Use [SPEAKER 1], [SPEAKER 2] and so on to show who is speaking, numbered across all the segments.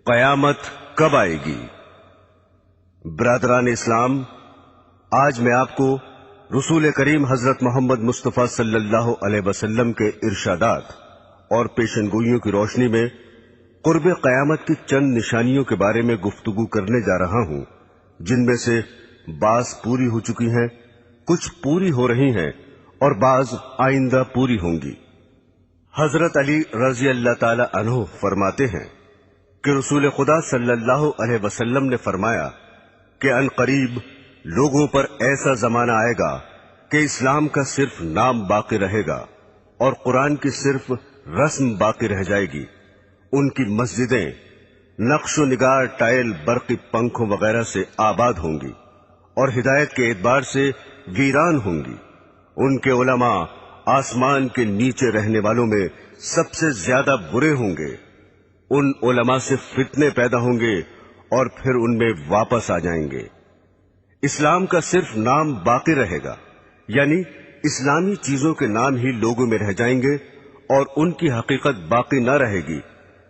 [SPEAKER 1] قیامت کب آئے گی؟ برادران اسلام، آج میں آپ کو رسول کریم حضرت محمد مصطفیٰ صلی اللہ علیہ وسلم کے ارشادات اور پیشن گوئیوں کی روشنی میں قرب قیامت کی چند نشانیوں کے بارے میں گفتگو کرنے جا رہا ہوں، جن میں سے بعض پوری ہو چکی ہیں، کچھ پوری ہو رہی ہیں اور بعض آئندہ پوری ہوں گی۔ حضرت علی رضی اللہ تعالی عنہ فرماتے ہیں کہ رسول خدا صلی اللہ علیہ وسلم نے فرمایا کہ ان قریب لوگوں پر ایسا زمانہ آئے گا کہ اسلام کا صرف نام باقی رہے گا اور قرآن کی صرف رسم باقی رہ جائے گی۔ ان کی مسجدیں نقش و نگار، ٹائل، برقی پنکھوں وغیرہ سے آباد ہوں گی اور ہدایت کے اعتبار سے ویران ہوں گی۔ ان کے علماء آسمان کے نیچے رہنے والوں میں سب سے زیادہ برے ہوں گے۔ ان علماء سے فتنے پیدا ہوں گے اور پھر ان میں واپس آ جائیں گے۔ اسلام کا صرف نام باقی رہے گا، یعنی اسلامی چیزوں کے نام ہی لوگوں میں رہ جائیں گے اور ان کی حقیقت باقی نہ رہے گی،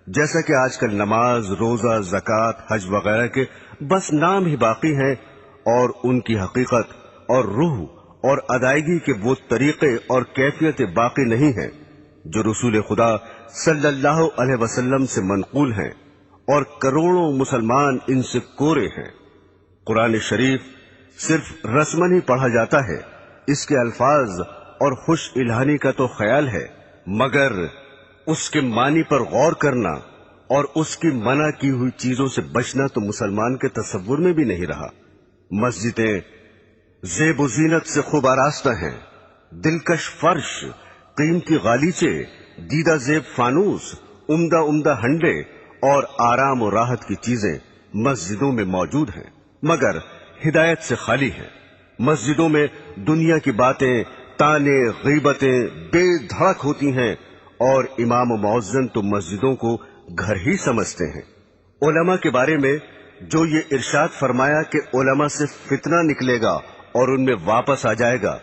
[SPEAKER 1] جیسا کہ آج کل نماز، روزہ، زکوٰۃ، حج وغیرہ کے بس نام ہی باقی ہیں اور ان کی حقیقت اور روح اور ادائیگی کے وہ طریقے اور کیفیت باقی نہیں ہیں جو رسول خدا صلی اللہ علیہ وسلم سے منقول ہیں، اور کروڑوں مسلمان ان سے کورے ہیں۔ قرآن شریف صرف رسمن ہی پڑھا جاتا ہے، اس کے الفاظ اور خوش الہانی کا تو خیال ہے، مگر اس کے معنی پر غور کرنا اور اس کی منع کی ہوئی چیزوں سے بچنا تو مسلمان کے تصور میں بھی نہیں رہا۔ مسجدیں زیب و زینت سے خوب آراستہ ہیں، دلکش فرش، قیمتی غالیچے، دیدہ زیب فانوس، عمدہ عمدہ ہنڈے اور آرام و راحت کی چیزیں مسجدوں میں موجود ہیں، مگر ہدایت سے خالی ہیں۔ مسجدوں میں دنیا کی باتیں، تانے، غیبتیں بے دھڑک ہوتی ہیں اور امام و مؤذن تو مسجدوں کو گھر ہی سمجھتے ہیں۔ علماء کے بارے میں جو یہ ارشاد فرمایا کہ علماء سے فتنہ نکلے گا اور ان میں واپس آ جائے گا،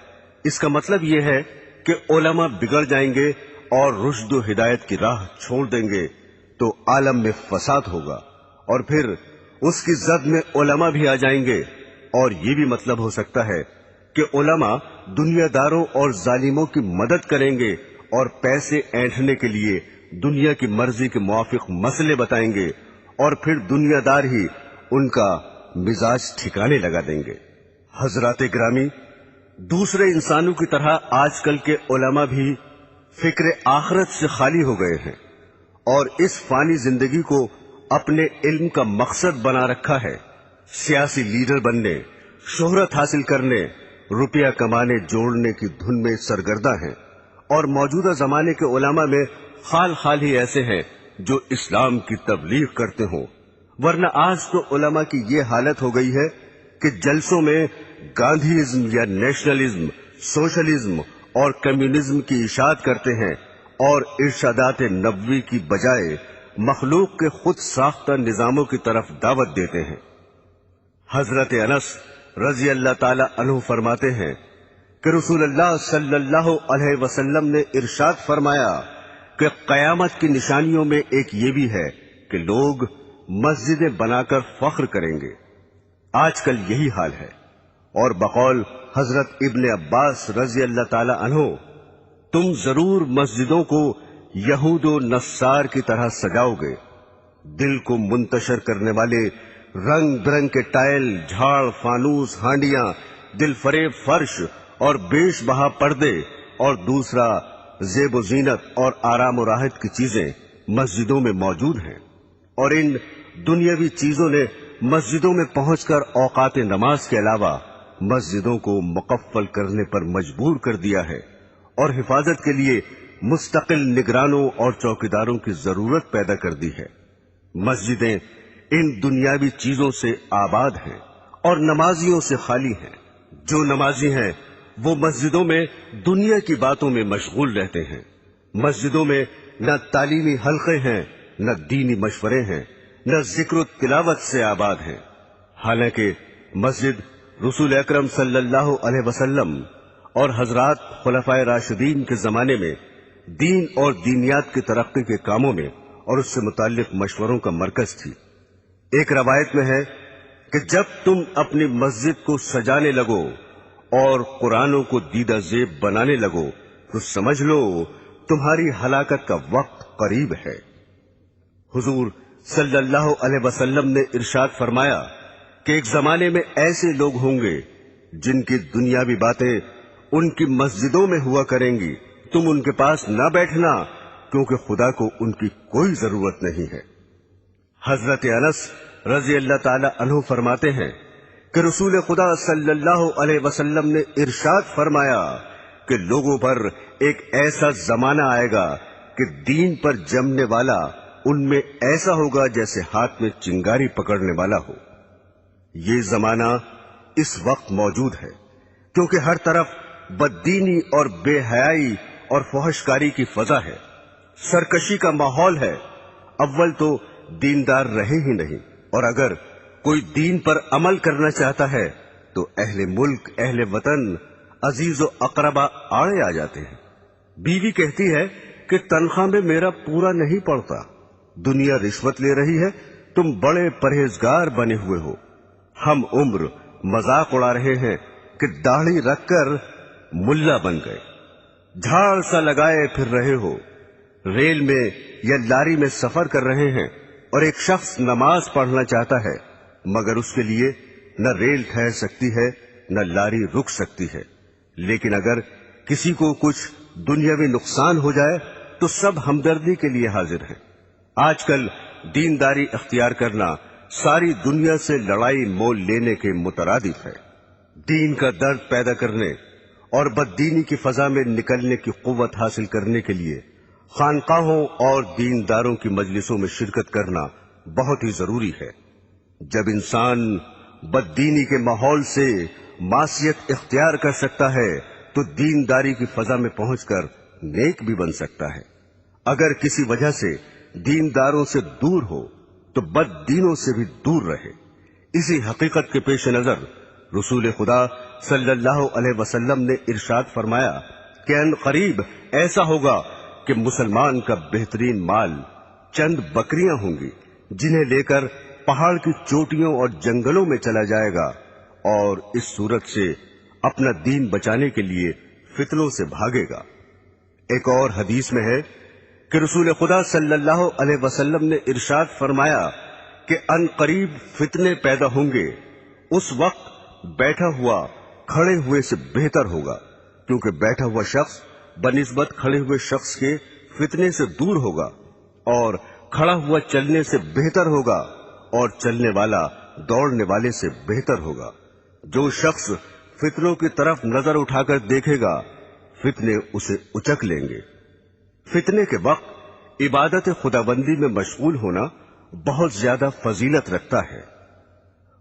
[SPEAKER 1] اس کا مطلب یہ ہے کہ علماء بگڑ جائیں گے اور رشد و ہدایت کی راہ چھوڑ دیں گے تو عالم میں فساد ہوگا، اور پھر اس کی زد میں علماء بھی آ جائیں گے، اور یہ بھی مطلب ہو سکتا ہے کہ علماء دنیا داروں اور ظالموں کی مدد کریں گے اور پیسے اینٹھنے کے لیے دنیا کی مرضی کے موافق مسئلے بتائیں گے، اور پھر دنیا دار ہی ان کا مزاج ٹھکانے لگا دیں گے۔ حضرات گرامی، دوسرے انسانوں کی طرح آج کل کے علماء بھی فکر آخرت سے خالی ہو گئے ہیں اور اس فانی زندگی کو اپنے علم کا مقصد بنا رکھا ہے۔ سیاسی لیڈر بننے، شہرت حاصل کرنے، روپیہ کمانے جوڑنے کی دھن میں سرگرداں ہیں، اور موجودہ زمانے کے علماء میں خال خال ہی ایسے ہیں جو اسلام کی تبلیغ کرتے ہوں، ورنہ آج تو علماء کی یہ حالت ہو گئی ہے کہ جلسوں میں گاندھیزم یا نیشنلزم، سوشلزم اور کمیونزم کی اشاعت کرتے ہیں اور ارشادات نبوی کی بجائے مخلوق کے خود ساختہ نظاموں کی طرف دعوت دیتے ہیں۔ حضرت انس رضی اللہ تعالی عنہ فرماتے ہیں کہ رسول اللہ صلی اللہ علیہ وسلم نے ارشاد فرمایا کہ قیامت کی نشانیوں میں ایک یہ بھی ہے کہ لوگ مسجدیں بنا کر فخر کریں گے۔ آج کل یہی حال ہے، اور بقول حضرت ابن عباس رضی اللہ تعالی عنہ، تم ضرور مسجدوں کو یہود و نصار کی طرح سجاؤ گے۔ دل کو منتشر کرنے والے رنگ برنگ کے ٹائل، جھاڑ، فانوس، ہانڈیاں، دل فریب فرش اور بیش بہا پردے، اور دوسرا زیب و زینت اور آرام و راحت کی چیزیں مسجدوں میں موجود ہیں، اور ان دنیاوی چیزوں نے مسجدوں میں پہنچ کر اوقات نماز کے علاوہ مسجدوں کو مقفل کرنے پر مجبور کر دیا ہے، اور حفاظت کے لیے مستقل نگرانوں اور چوکیداروں کی ضرورت پیدا کر دی ہے۔ مسجدیں ان دنیاوی چیزوں سے آباد ہیں اور نمازیوں سے خالی ہیں۔ جو نمازی ہیں وہ مسجدوں میں دنیا کی باتوں میں مشغول رہتے ہیں۔ مسجدوں میں نہ تعلیمی حلقے ہیں، نہ دینی مشورے ہیں، نہ ذکر و تلاوت سے آباد ہیں۔ حالانکہ مسجد رسول اکرم صلی اللہ علیہ وسلم اور حضرات خلفائے راشدین کے زمانے میں دین اور دینیات کی ترقی کے کاموں میں اور اس سے متعلق مشوروں کا مرکز تھی۔ ایک روایت میں ہے کہ جب تم اپنی مسجد کو سجانے لگو اور قرآنوں کو دیدہ زیب بنانے لگو تو سمجھ لو تمہاری ہلاکت کا وقت قریب ہے۔ حضور صلی اللہ علیہ وسلم نے ارشاد فرمایا کہ ایک زمانے میں ایسے لوگ ہوں گے جن کی دنیاوی باتیں ان کی مسجدوں میں ہوا کریں گی، تم ان کے پاس نہ بیٹھنا کیونکہ خدا کو ان کی کوئی ضرورت نہیں ہے۔ حضرت انس رضی اللہ تعالی عنہ فرماتے ہیں کہ رسول خدا صلی اللہ علیہ وسلم نے ارشاد فرمایا کہ لوگوں پر ایک ایسا زمانہ آئے گا کہ دین پر جمنے والا ان میں ایسا ہوگا جیسے ہاتھ میں چنگاری پکڑنے والا ہو۔ یہ زمانہ اس وقت موجود ہے کیونکہ ہر طرف بددینی اور بے حیائی اور فحشکاری کی فضا ہے، سرکشی کا ماحول ہے۔ اول تو دیندار رہے ہی نہیں، اور اگر کوئی دین پر عمل کرنا چاہتا ہے تو اہل ملک، اہل وطن، عزیز و اقربا آڑے آ جاتے ہیں۔ بیوی کہتی ہے کہ تنخواہ میں میرا پورا نہیں پڑتا، دنیا رشوت لے رہی ہے، تم بڑے پرہیزگار بنے ہوئے ہو۔ ہم عمر مذاق اڑا رہے ہیں کہ داڑھی رکھ کر ملا بن گئے، جھاڑ سا لگائے پھر رہے ہو، ریل میں یا لاری میں سفر کر رہے ہیں اور ایک شخص نماز پڑھنا چاہتا ہے مگر اس کے لیے نہ ریل ٹھہر سکتی ہے نہ لاری رک سکتی ہے، لیکن اگر کسی کو کچھ دنیاوی نقصان ہو جائے تو سب ہمدردی کے لیے حاضر ہیں۔ آج کل دینداری اختیار کرنا ساری دنیا سے لڑائی مول لینے کے مترادف ہے۔ دین کا درد پیدا کرنے اور بددینی کی فضا میں نکلنے کی قوت حاصل کرنے کے لیے خانقاہوں اور دینداروں کی مجلسوں میں شرکت کرنا بہت ہی ضروری ہے۔ جب انسان بددینی کے ماحول سے معصیت اختیار کر سکتا ہے تو دینداری کی فضا میں پہنچ کر نیک بھی بن سکتا ہے۔ اگر کسی وجہ سے دینداروں سے دور ہو تو بد دینوں سے بھی دور رہے۔ اسی حقیقت کے پیش نظر رسول خدا صلی اللہ علیہ وسلم نے ارشاد فرمایا کہ ان قریب ایسا ہوگا کہ مسلمان کا بہترین مال چند بکریاں ہوں گی جنہیں لے کر پہاڑ کی چوٹیوں اور جنگلوں میں چلا جائے گا، اور اس صورت سے اپنا دین بچانے کے لیے فتنوں سے بھاگے گا۔ ایک اور حدیث میں ہے کہ رسول خدا صلی اللہ علیہ وسلم نے ارشاد فرمایا کہ ان قریب فتنے پیدا ہوں گے، اس وقت بیٹھا ہوا کھڑے ہوئے سے بہتر ہوگا، کیونکہ بیٹھا ہوا شخص بنسبت کھڑے ہوئے شخص کے فتنے سے دور ہوگا، اور کھڑا ہوا چلنے سے بہتر ہوگا، اور چلنے والا دوڑنے والے سے بہتر ہوگا۔ جو شخص فتنوں کی طرف نظر اٹھا کر دیکھے گا فتنے اسے اچک لیں گے۔ فتنے کے وقت عبادت خداوندی میں مشغول ہونا بہت زیادہ فضیلت رکھتا ہے۔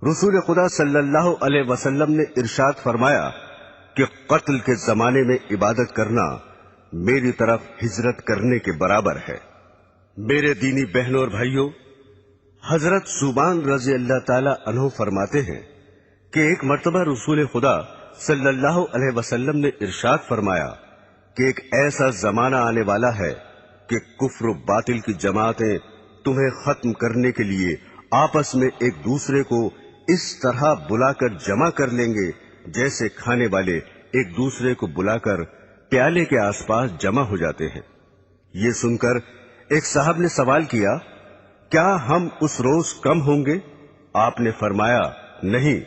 [SPEAKER 1] رسول خدا صلی اللہ علیہ وسلم نے ارشاد فرمایا کہ قتل کے زمانے میں عبادت کرنا میری طرف ہجرت کرنے کے برابر ہے۔ میرے دینی بہنوں اور بھائیوں، حضرت ثوبان رضی اللہ تعالی عنہ فرماتے ہیں کہ ایک مرتبہ رسول خدا صلی اللہ علیہ وسلم نے ارشاد فرمایا کہ ایک ایسا زمانہ آنے والا ہے کہ کفر و باطل کی جماعتیں تمہیں ختم کرنے کے لیے آپس میں ایک دوسرے کو اس طرح بلا کر جمع کر لیں گے جیسے کھانے والے ایک دوسرے کو بلا کر پیالے کے آس پاس جمع ہو جاتے ہیں۔ یہ سن کر ایک صاحب نے سوال کیا، کیا ہم اس روز کم ہوں گے؟ آپ نے فرمایا، نہیں،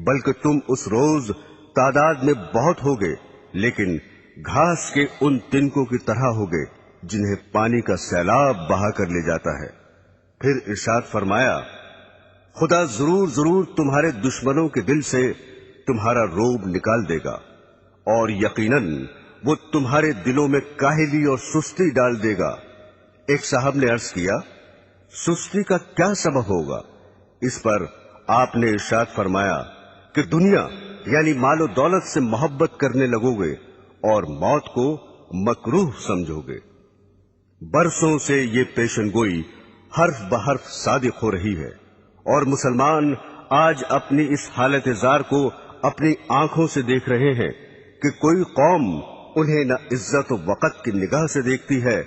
[SPEAKER 1] بلکہ تم اس روز تعداد میں بہت ہوگے، لیکن گھاس کے ان تنکوں کی طرح ہوگے جنہیں پانی کا سیلاب بہا کر لے جاتا ہے۔ پھر ارشاد فرمایا، خدا ضرور ضرور تمہارے دشمنوں کے دل سے تمہارا روب نکال دے گا، اور یقیناً وہ تمہارے دلوں میں کاہلی اور سستی ڈال دے گا۔ ایک صاحب نے عرض کیا، سستی کا کیا سبب ہوگا؟ اس پر آپ نے ارشاد فرمایا کہ دنیا یعنی مال و دولت سے محبت کرنے لگو گے اور موت کو مکروہ سمجھو گے۔ برسوں سے یہ پیشن گوئی حرف بحرف صادق ہو رہی ہے، اور مسلمان آج اپنی اس حالت زار کو اپنی آنکھوں سے دیکھ رہے ہیں کہ کوئی قوم انہیں نہ عزت و وقت کی نگاہ سے دیکھتی ہے،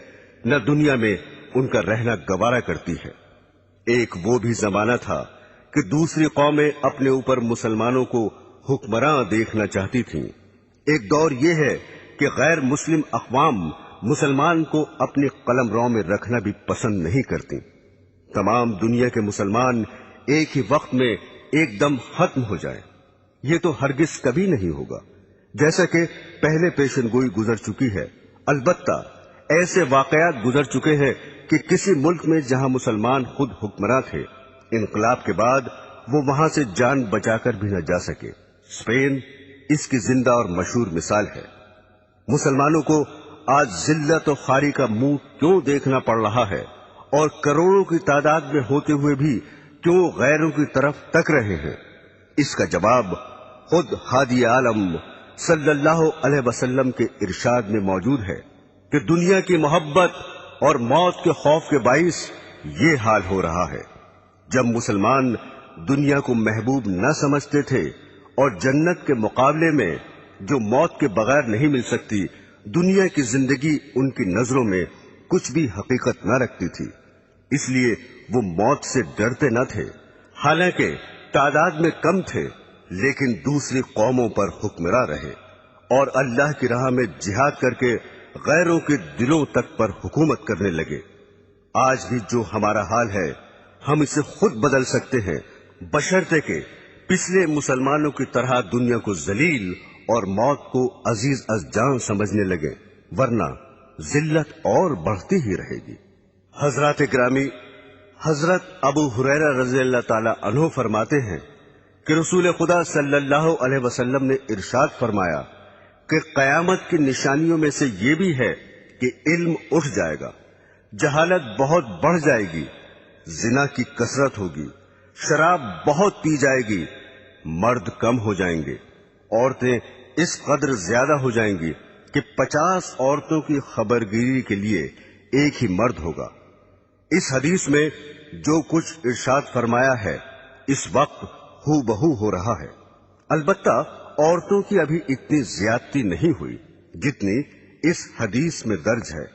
[SPEAKER 1] نہ دنیا میں ان کا رہنا گوارا کرتی ہے۔ ایک وہ بھی زمانہ تھا کہ دوسری قومیں اپنے اوپر مسلمانوں کو حکمراں دیکھنا چاہتی تھیں۔ ایک دور یہ ہے کہ غیر مسلم اقوام مسلمان کو اپنی قلم رو میں رکھنا بھی پسند نہیں کرتی۔ تمام دنیا کے مسلمان ایک ہی وقت میں ایک دم ختم ہو جائیں، یہ تو ہرگز کبھی نہیں ہوگا، جیسا کہ پہلے پیشن گوئی گزر چکی ہے۔ البتہ ایسے واقعات گزر چکے ہیں کہ کسی ملک میں جہاں مسلمان خود حکمراں تھے، انقلاب کے بعد وہ وہاں سے جان بچا کر بھی نہ جا سکے۔ اسپین اس کی زندہ اور مشہور مثال ہے۔ مسلمانوں کو آج ذلت و خواری کا منہ کیوں دیکھنا پڑ رہا ہے، اور کروڑوں کی تعداد میں ہوتے ہوئے بھی کیوں غیروں کی طرف تک رہے ہیں؟ اس کا جواب خود ہادی عالم صلی اللہ علیہ وسلم کے ارشاد میں موجود ہے کہ دنیا کی محبت اور موت کے خوف کے باعث یہ حال ہو رہا ہے۔ جب مسلمان دنیا کو محبوب نہ سمجھتے تھے اور جنت کے مقابلے میں جو موت کے بغیر نہیں مل سکتی، دنیا کی زندگی ان کی نظروں میں کچھ بھی حقیقت نہ رکھتی تھی، اس لیے وہ موت سے ڈرتے نہ تھے۔ حالانکہ تعداد میں کم تھے، لیکن دوسری قوموں پر حکمراں رہے اور اللہ کی راہ میں جہاد کر کے غیروں کے دلوں تک پر حکومت کرنے لگے۔ آج بھی جو ہمارا حال ہے ہم اسے خود بدل سکتے ہیں، بشرطے کہ پچھلے مسلمانوں کی طرح دنیا کو ذلیل اور موت کو عزیز از جان سمجھنے لگے، ورنہ ذلت اور بڑھتی ہی رہے گی۔ حضرات گرامی، حضرت ابو ہریرہ رضی اللہ تعالی عنہ فرماتے ہیں کہ رسول خدا صلی اللہ علیہ وسلم نے ارشاد فرمایا کہ قیامت کی نشانیوں میں سے یہ بھی ہے کہ علم اٹھ جائے گا، جہالت بہت بڑھ جائے گی، زنا کی کثرت ہوگی، شراب بہت پی جائے گی، مرد کم ہو جائیں گے، عورتیں اس قدر زیادہ ہو جائیں گی کہ 50 عورتوں کی خبرگیری کے لیے ایک ہی مرد ہوگا۔ اس حدیث میں جو کچھ ارشاد فرمایا ہے اس وقت ہو بہو ہو رہا ہے۔ البتہ عورتوں کی ابھی اتنی زیادتی نہیں ہوئی جتنی اس حدیث میں درج ہے،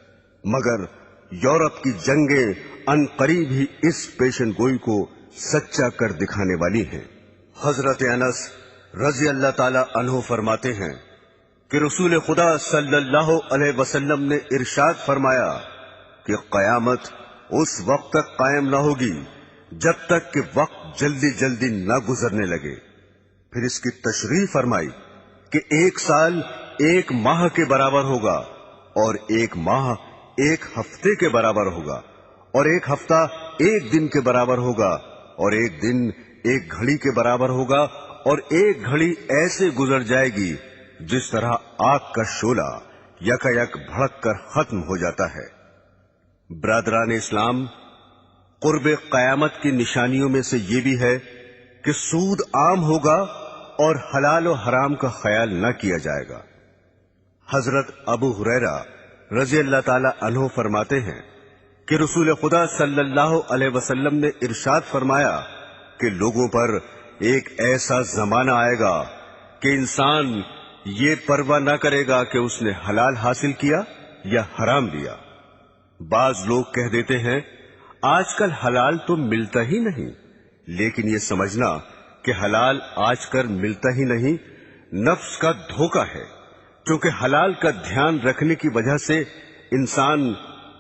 [SPEAKER 1] مگر یورپ کی جنگیں ان قریب ہی اس پیشن گوئی کو سچا کر دکھانے والی ہیں۔ حضرت انس رضی اللہ تعالی عنہ فرماتے ہیں کہ رسول خدا صلی اللہ علیہ وسلم نے ارشاد فرمایا کہ قیامت اس وقت تک قائم نہ ہوگی جب تک کہ وقت جلدی جلدی نہ گزرنے لگے۔ پھر اس کی تشریح فرمائی کہ 1 سال 1 ماہ کے برابر ہوگا، اور 1 ماہ 1 ہفتے کے برابر ہوگا، اور 1 ہفتہ 1 دن کے برابر ہوگا، اور 1 دن 1 گھڑی کے برابر ہوگا، اور 1 گھڑی ایسے گزر جائے گی جس طرح آگ کا شعلہ یکایک بھڑک کر ختم ہو جاتا ہے۔ برادران اسلام، قرب قیامت کی نشانیوں میں سے یہ بھی ہے کہ سود عام ہوگا اور حلال و حرام کا خیال نہ کیا جائے گا۔ حضرت ابو ہریرہ رضی اللہ تعالی عنہ فرماتے ہیں کہ رسول خدا صلی اللہ علیہ وسلم نے ارشاد فرمایا کہ لوگوں پر ایک ایسا زمانہ آئے گا کہ انسان یہ پرواہ نہ کرے گا کہ اس نے حلال حاصل کیا یا حرام لیا۔ بعض لوگ کہہ دیتے ہیں آج کل حلال تو ملتا ہی نہیں، لیکن یہ سمجھنا کہ حلال آج کل ملتا ہی نہیں نفس کا دھوکہ ہے، کیونکہ حلال کا دھیان رکھنے کی وجہ سے انسان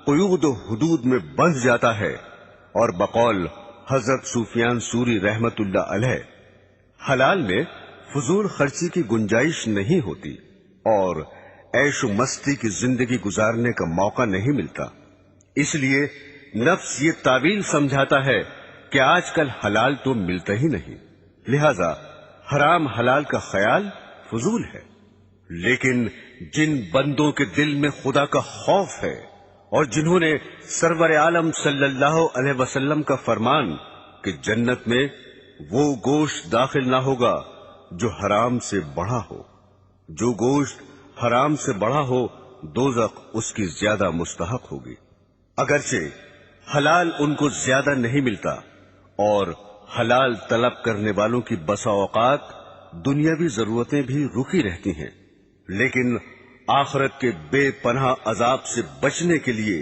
[SPEAKER 1] قیود و حدود میں بندھ جاتا ہے، اور بقول حضرت سفیان ثوری رحمت اللہ علیہ حلال میں فضول خرچی کی گنجائش نہیں ہوتی اور عیش و مستی کی زندگی گزارنے کا موقع نہیں ملتا، اس لیے نفس یہ تعویل سمجھاتا ہے کہ آج کل حلال تو ملتا ہی نہیں، لہذا حرام حلال کا خیال فضول ہے۔ لیکن جن بندوں کے دل میں خدا کا خوف ہے اور جنہوں نے سرور عالم صلی اللہ علیہ وسلم کا فرمان کہ جنت میں وہ گوشت داخل نہ ہوگا جو حرام سے بڑھا ہو، جو گوشت حرام سے بڑھا ہو دوزخ اس کی زیادہ مستحق ہوگی۔ اگرچہ حلال ان کو زیادہ نہیں ملتا اور حلال طلب کرنے والوں کی بسا اوقات دنیاوی ضرورتیں بھی رکی رہتی ہیں، لیکن آخرت کے بے پناہ عذاب سے بچنے کے لیے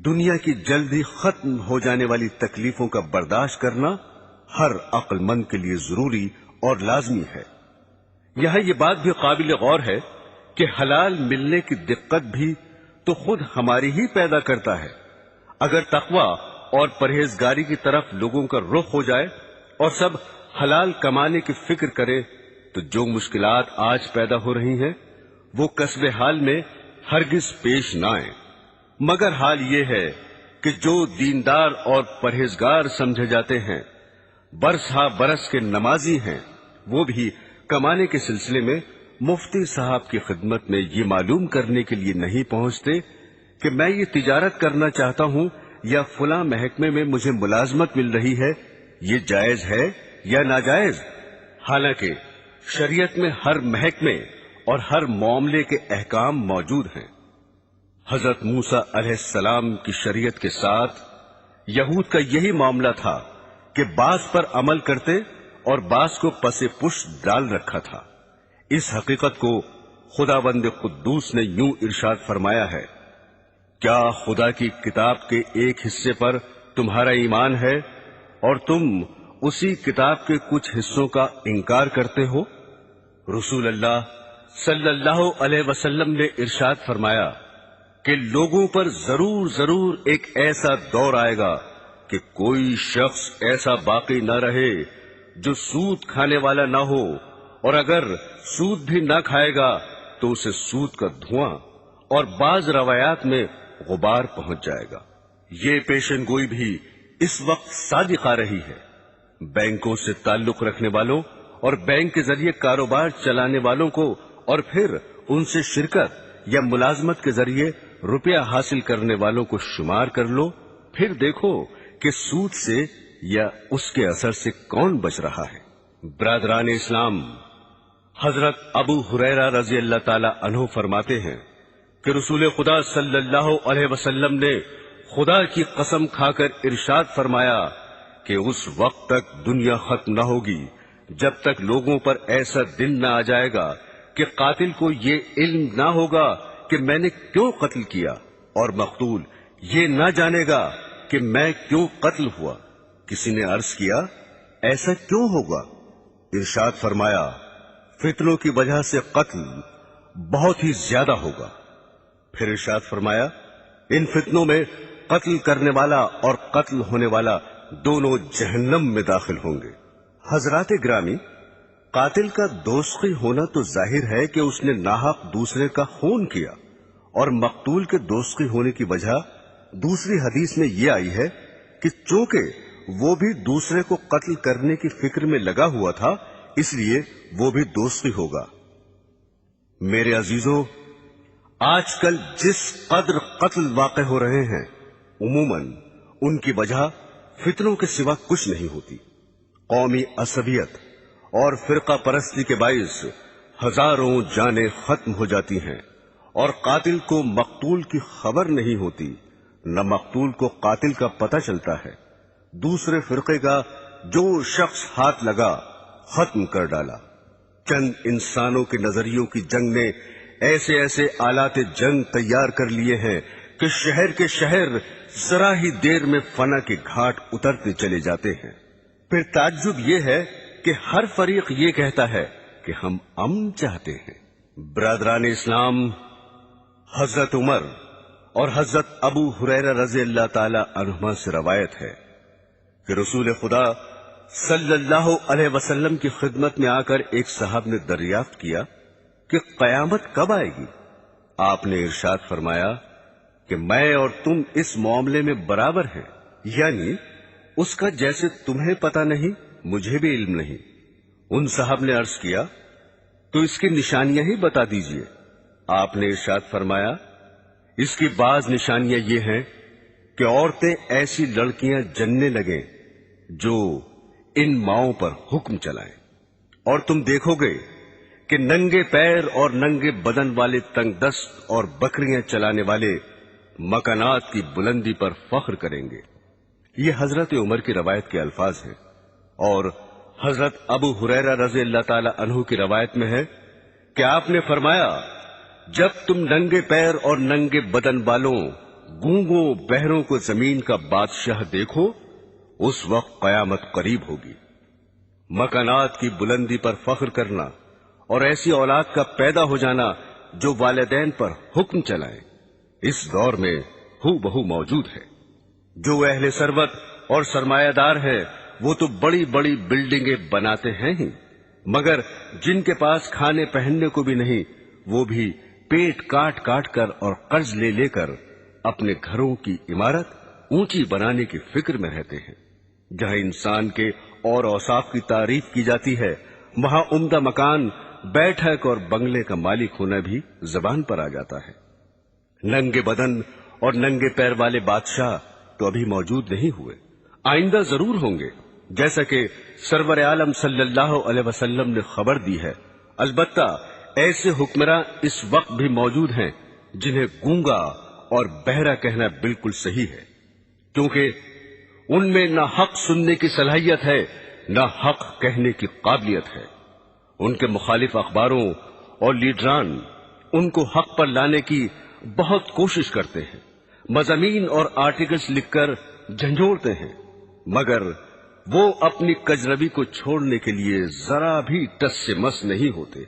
[SPEAKER 1] دنیا کی جلدی ختم ہو جانے والی تکلیفوں کا برداشت کرنا ہر عقل مند کے لیے ضروری اور لازمی ہے۔ یہاں یہ بات بھی قابل غور ہے کہ حلال ملنے کی دقت بھی تو خود ہماری ہی پیدا کرتا ہے۔ اگر تقوی اور پرہیزگاری کی طرف لوگوں کا رخ ہو جائے اور سب حلال کمانے کی فکر کرے تو جو مشکلات آج پیدا ہو رہی ہیں وہ کسب حال میں ہرگز پیش نہ آئیں۔ مگر حال یہ ہے کہ جو دیندار اور پرہیزگار سمجھے جاتے ہیں، برس ہا برس کے نمازی ہیں، وہ بھی کمانے کے سلسلے میں مفتی صاحب کی خدمت میں یہ معلوم کرنے کے لیے نہیں پہنچتے کہ میں یہ تجارت کرنا چاہتا ہوں یا فلاں محکمے میں مجھے ملازمت مل رہی ہے، یہ جائز ہے یا ناجائز۔ حالانکہ شریعت میں ہر محکمے اور ہر معاملے کے احکام موجود ہیں۔ حضرت موسیٰ علیہ السلام کی شریعت کے ساتھ یہود کا یہی معاملہ تھا کہ بعض پر عمل کرتے اور بعض کو پس پشت ڈال رکھا تھا۔ اس حقیقت کو خداوند قدوس نے یوں ارشاد فرمایا ہے، کیا خدا کی کتاب کے ایک حصے پر تمہارا ایمان ہے اور تم اسی کتاب کے کچھ حصوں کا انکار کرتے ہو؟ رسول اللہ صلی اللہ علیہ وسلم نے ارشاد فرمایا کہ لوگوں پر ضرور ایک ایسا دور آئے گا کہ کوئی شخص ایسا باقی نہ رہے جو سود کھانے والا نہ ہو، اور اگر سود بھی نہ کھائے گا تو اسے سود کا دھواں اور بعض روایات میں غبار پہنچ جائے گا۔ یہ پیشن گوئی بھی اس وقت صادق آ رہی ہے۔ بینکوں سے تعلق رکھنے والوں اور بینک کے ذریعے کاروبار چلانے والوں کو اور پھر ان سے شرکت یا ملازمت کے ذریعے روپیہ حاصل کرنے والوں کو شمار کر لو، پھر دیکھو کہ سود سے یا اس کے اثر سے کون بچ رہا ہے۔ برادران اسلام، حضرت ابو ہریرہ رضی اللہ تعالی عنہ فرماتے ہیں کہ رسول خدا صلی اللہ علیہ وسلم نے خدا کی قسم کھا کر ارشاد فرمایا کہ اس وقت تک دنیا ختم نہ ہوگی جب تک لوگوں پر ایسا دن نہ آ جائے گا کہ قاتل کو یہ علم نہ ہوگا کہ میں نے کیوں قتل کیا، اور مقتول یہ نہ جانے گا کہ میں کیوں قتل ہوا۔ کسی نے عرض کیا، ایسا کیوں ہوگا؟ ارشاد فرمایا، فتنوں کی وجہ سے قتل بہت ہی زیادہ ہوگا۔ پھر ارشاد فرمایا، ان فتنوں میں قتل کرنے والا اور قتل ہونے والا دونوں جہنم میں داخل ہوں گے۔ حضرات گرامی، قاتل کا دوزخی ہونا تو ظاہر ہے کہ اس نے ناحق دوسرے کا خون کیا، اور مقتول کے دوزخی ہونے کی وجہ دوسری حدیث میں یہ آئی ہے کہ چونکہ وہ بھی دوسرے کو قتل کرنے کی فکر میں لگا ہوا تھا، اس لیے وہ بھی دوزخی ہوگا۔ میرے عزیزوں، آج کل جس قدر قتل واقع ہو رہے ہیں، عموماً ان کی وجہ فتنوں کے سوا کچھ نہیں ہوتی۔ قومی عصبیت اور فرقہ پرستی کے باعث ہزاروں جانیں ختم ہو جاتی ہیں، اور قاتل کو مقتول کی خبر نہیں ہوتی، نہ مقتول کو قاتل کا پتہ چلتا ہے۔ دوسرے فرقے کا جو شخص ہاتھ لگا ختم کر ڈالا۔ چند انسانوں کے نظریوں کی جنگ نے ایسے ایسے آلات جنگ تیار کر لیے ہیں کہ شہر کے شہر ذرا ہی دیر میں فنا کے گھاٹ اترتے چلے جاتے ہیں۔ پھر تعجب یہ ہے کہ ہر فریق یہ کہتا ہے کہ ہم امن چاہتے ہیں۔ برادران اسلام، حضرت عمر اور حضرت ابو ہریرہ رضی اللہ تعالی عنہما سے روایت ہے کہ رسول خدا صلی اللہ علیہ وسلم کی خدمت میں آ کر ایک صاحب نے دریافت کیا کہ قیامت کب آئے گی؟ آپ نے ارشاد فرمایا کہ میں اور تم اس معاملے میں برابر ہیں، یعنی اس کا جیسے تمہیں پتہ نہیں مجھے بھی علم نہیں۔ ان صاحب نے عرض کیا، تو اس کی نشانیاں ہی بتا دیجئے۔ آپ نے ارشاد فرمایا، اس کی بعض نشانیاں یہ ہیں کہ عورتیں ایسی لڑکیاں جننے لگیں جو ان ماؤں پر حکم چلائیں، اور تم دیکھو گے کہ ننگے پیر اور ننگے بدن والے تنگ دست اور بکریاں چلانے والے مکانات کی بلندی پر فخر کریں گے۔ یہ حضرت عمر کی روایت کے الفاظ ہیں، اور حضرت ابو ہریرہ رضی اللہ تعالی عنہ کی روایت میں ہے کہ آپ نے فرمایا، جب تم ننگے پیر اور ننگے بدن والوں گونگوں بہروں کو زمین کا بادشاہ دیکھو، اس وقت قیامت قریب ہوگی۔ مکانات کی بلندی پر فخر کرنا اور ایسی اولاد کا پیدا ہو جانا جو والدین پر حکم چلائیں، اس دور میں ہو بہو موجود ہے۔ جو اہل ثروت اور سرمایہ دار ہے وہ تو بڑی بڑی بلڈنگیں بناتے ہیں ہی، مگر جن کے پاس کھانے پہننے کو بھی نہیں، وہ بھی پیٹ کاٹ کاٹ کر اور قرض لے لے کر اپنے گھروں کی عمارت اونچی بنانے کی فکر میں رہتے ہیں۔ جہاں انسان کے اور اوصاف کی تعریف کی جاتی ہے، وہاں عمدہ مکان، بیٹھک اور بنگلے کا مالک ہونا بھی زبان پر آ جاتا ہے۔ ننگے بدن اور ننگے پیر والے بادشاہ تو ابھی موجود نہیں ہوئے، آئندہ ضرور ہوں گے، جیسا کہ سرور عالم صلی اللہ علیہ وسلم نے خبر دی ہے۔ البتہ ایسے حکمراں اس وقت بھی موجود ہیں جنہیں گونگا اور بہرا کہنا بالکل صحیح ہے، کیونکہ ان میں نہ حق سننے کی صلاحیت ہے نہ حق کہنے کی قابلیت ہے۔ ان کے مخالف اخباروں اور لیڈران ان کو حق پر لانے کی بہت کوشش کرتے ہیں، مضامین اور آرٹیکلز لکھ کر جھنجھوڑتے ہیں، مگر وہ اپنی کجروی کو چھوڑنے کے لیے ذرا بھی ٹس سے مس نہیں ہوتے۔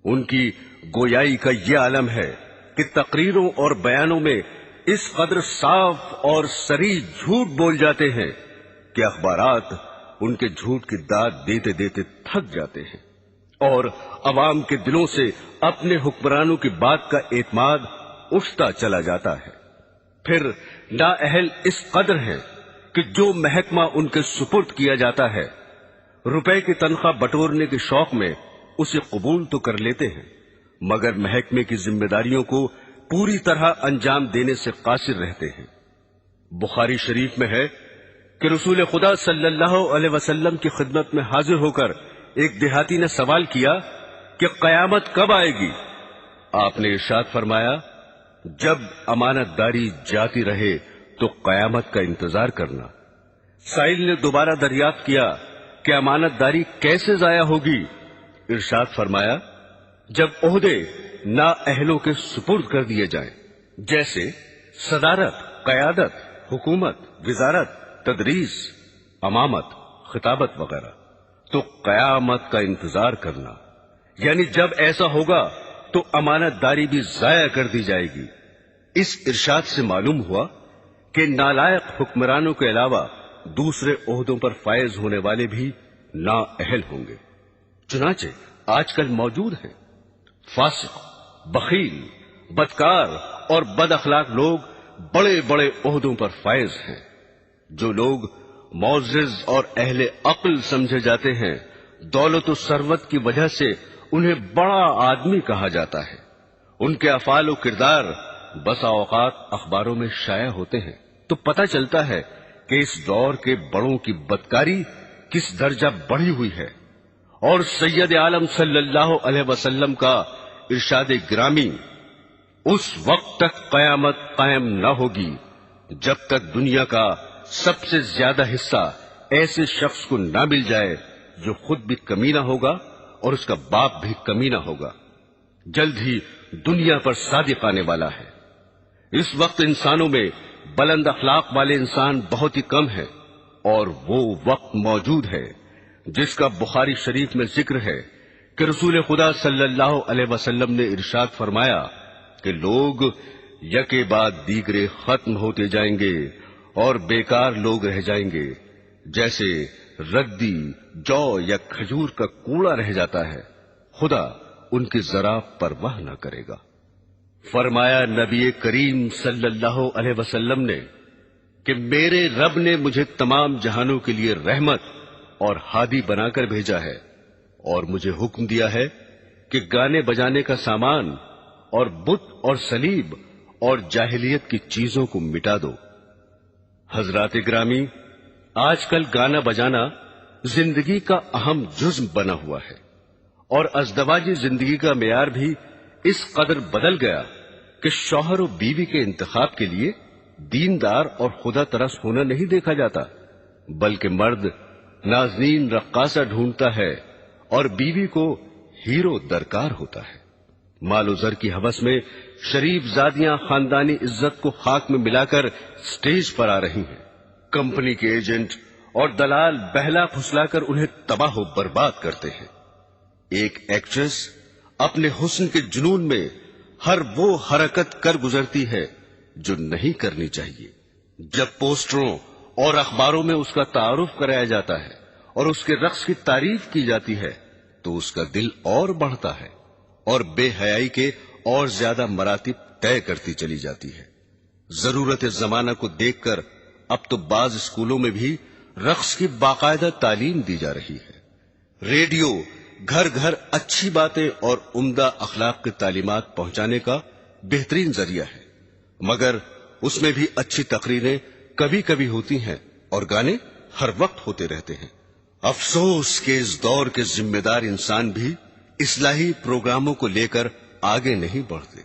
[SPEAKER 1] ان کی گویائی کا یہ عالم ہے کہ تقریروں اور بیانوں میں اس قدر صاف اور صریح جھوٹ بول جاتے ہیں کہ اخبارات ان کے جھوٹ کی داد دیتے دیتے تھک جاتے ہیں، اور عوام کے دلوں سے اپنے حکمرانوں کی بات کا اعتماد اٹھتا چلا جاتا ہے۔ پھر نااہل اس قدر ہیں کہ جو محکمہ ان کے سپرد کیا جاتا ہے، روپے کی تنخواہ بٹورنے کے شوق میں اسے قبول تو کر لیتے ہیں، مگر محکمے کی ذمہ داریوں کو پوری طرح انجام دینے سے قاصر رہتے ہیں۔ بخاری شریف میں ہے کہ رسول خدا صلی اللہ علیہ وسلم کی خدمت میں حاضر ہو کر ایک دیہاتی نے سوال کیا کہ قیامت کب آئے گی؟ آپ نے ارشاد فرمایا، جب امانت داری جاتی رہے تو قیامت کا انتظار کرنا۔ سائل نے دوبارہ دریافت کیا کہ امانت داری کیسے ضائع ہوگی؟ ارشاد فرمایا، جب عہدے نااہلوں کے سپرد کر دیے جائیں، جیسے صدارت، قیادت، حکومت، وزارت، تدریس، امامت، خطابت وغیرہ، تو قیامت کا انتظار کرنا، یعنی جب ایسا ہوگا تو امانت داری بھی ضائع کر دی جائے گی۔ اس ارشاد سے معلوم ہوا کہ نالائق حکمرانوں کے علاوہ دوسرے عہدوں پر فائز ہونے والے بھی نااہل ہوں گے۔ چنانچہ آج کل موجود ہیں فاسق، بخیل، بدکار اور بد اخلاق لوگ بڑے بڑے عہدوں پر فائز ہیں۔ جو لوگ معزز اور اہل عقل سمجھے جاتے ہیں، دولت و ثروت کی وجہ سے انہیں بڑا آدمی کہا جاتا ہے۔ ان کے افعال و کردار بسا اوقات اخباروں میں شائع ہوتے ہیں تو پتہ چلتا ہے کہ اس دور کے بڑوں کی بدکاری کس درجہ بڑھی ہوئی ہے، اور سید عالم صلی اللہ علیہ وسلم کا ارشاد گرامی، اس وقت تک قیامت قائم نہ ہوگی جب تک دنیا کا سب سے زیادہ حصہ ایسے شخص کو نہ مل جائے جو خود بھی کمینہ ہوگا اور اس کا باپ بھی کمینہ ہوگا۔ جلد ہی دنیا پر صادق آنے والا ہے۔ اس وقت انسانوں میں بلند اخلاق والے انسان بہت ہی کم ہیں، اور وہ وقت موجود ہے جس کا بخاری شریف میں ذکر ہے کہ رسول خدا صلی اللہ علیہ وسلم نے ارشاد فرمایا کہ لوگ یکے بعد دیگرے ختم ہوتے جائیں گے اور بیکار لوگ رہ جائیں گے، جیسے ردی، جو یا کھجور کا کوڑا رہ جاتا ہے، خدا ان کی ذرا پرواہ نہ کرے گا۔ فرمایا نبی کریم صلی اللہ علیہ وسلم نے کہ میرے رب نے مجھے تمام جہانوں کے لیے رحمت اور ہادی بنا کر بھیجا ہے، اور مجھے حکم دیا ہے کہ گانے بجانے کا سامان اور بت اور صلیب اور جاہلیت کی چیزوں کو مٹا دو۔ حضرات گرامی، آج کل گانا بجانا زندگی کا اہم جزو بنا ہوا ہے، اور ازدواجی زندگی کا معیار بھی اس قدر بدل گیا کہ شوہر و بیوی کے انتخاب کے لیے دیندار اور خدا ترس ہونا نہیں دیکھا جاتا، بلکہ مرد نازنین رقاصہ ڈھونڈتا ہے اور بیوی کو ہیرو درکار ہوتا ہے۔ مال و زر کی ہوس میں شریف زادیاں خاندانی عزت کو خاک میں ملا کر سٹیج پر آ رہی ہیں۔ کمپنی کے ایجنٹ اور دلال بہلا پھسلا کر انہیں تباہ و برباد کرتے ہیں۔ ایک ایکٹریس اپنے حسن کے جنون میں ہر وہ حرکت کر گزرتی ہے جو نہیں کرنی چاہیے۔ جب پوسٹروں اور اخباروں میں اس کا تعارف کرایا جاتا ہے اور اس کے رقص کی تعریف کی جاتی ہے تو اس کا دل اور بڑھتا ہے اور بے حیائی کے اور زیادہ مراتب طے کرتی چلی جاتی ہے۔ ضرورت زمانہ کو دیکھ کر اب تو بعض اسکولوں میں بھی رقص کی باقاعدہ تعلیم دی جا رہی ہے۔ ریڈیو گھر گھر اچھی باتیں اور عمدہ اخلاق کی تعلیمات پہنچانے کا بہترین ذریعہ ہے، مگر اس میں بھی اچھی تقریریں کبھی کبھی ہوتی ہیں اور گانے ہر وقت ہوتے رہتے ہیں۔ افسوس کہ اس دور کے ذمہ دار انسان بھی اصلاحی پروگراموں کو لے کر آگے نہیں بڑھتے،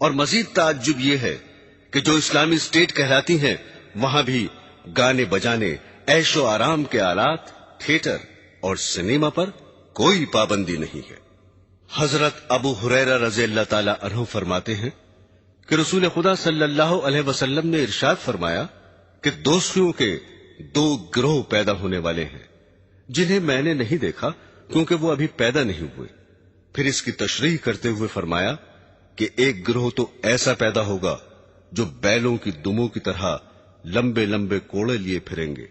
[SPEAKER 1] اور مزید تعجب یہ ہے کہ جو اسلامی اسٹیٹ کہلاتی ہیں وہاں بھی گانے بجانے، عیش و آرام کے آلات، تھیٹر اور سنیما پر کوئی پابندی نہیں ہے۔ حضرت ابو ہریرہ رضی اللہ تعالی عنہ فرماتے ہیں کہ رسول خدا صلی اللہ علیہ وسلم نے ارشاد فرمایا کہ دوستیوں کے دو گروہ پیدا ہونے والے ہیں جنہیں میں نے نہیں دیکھا کیونکہ وہ ابھی پیدا نہیں ہوئے۔ پھر اس کی تشریح کرتے ہوئے فرمایا کہ ایک گروہ تو ایسا پیدا ہوگا جو بیلوں کی دموں کی طرح لمبے لمبے کوڑے لیے پھریں گے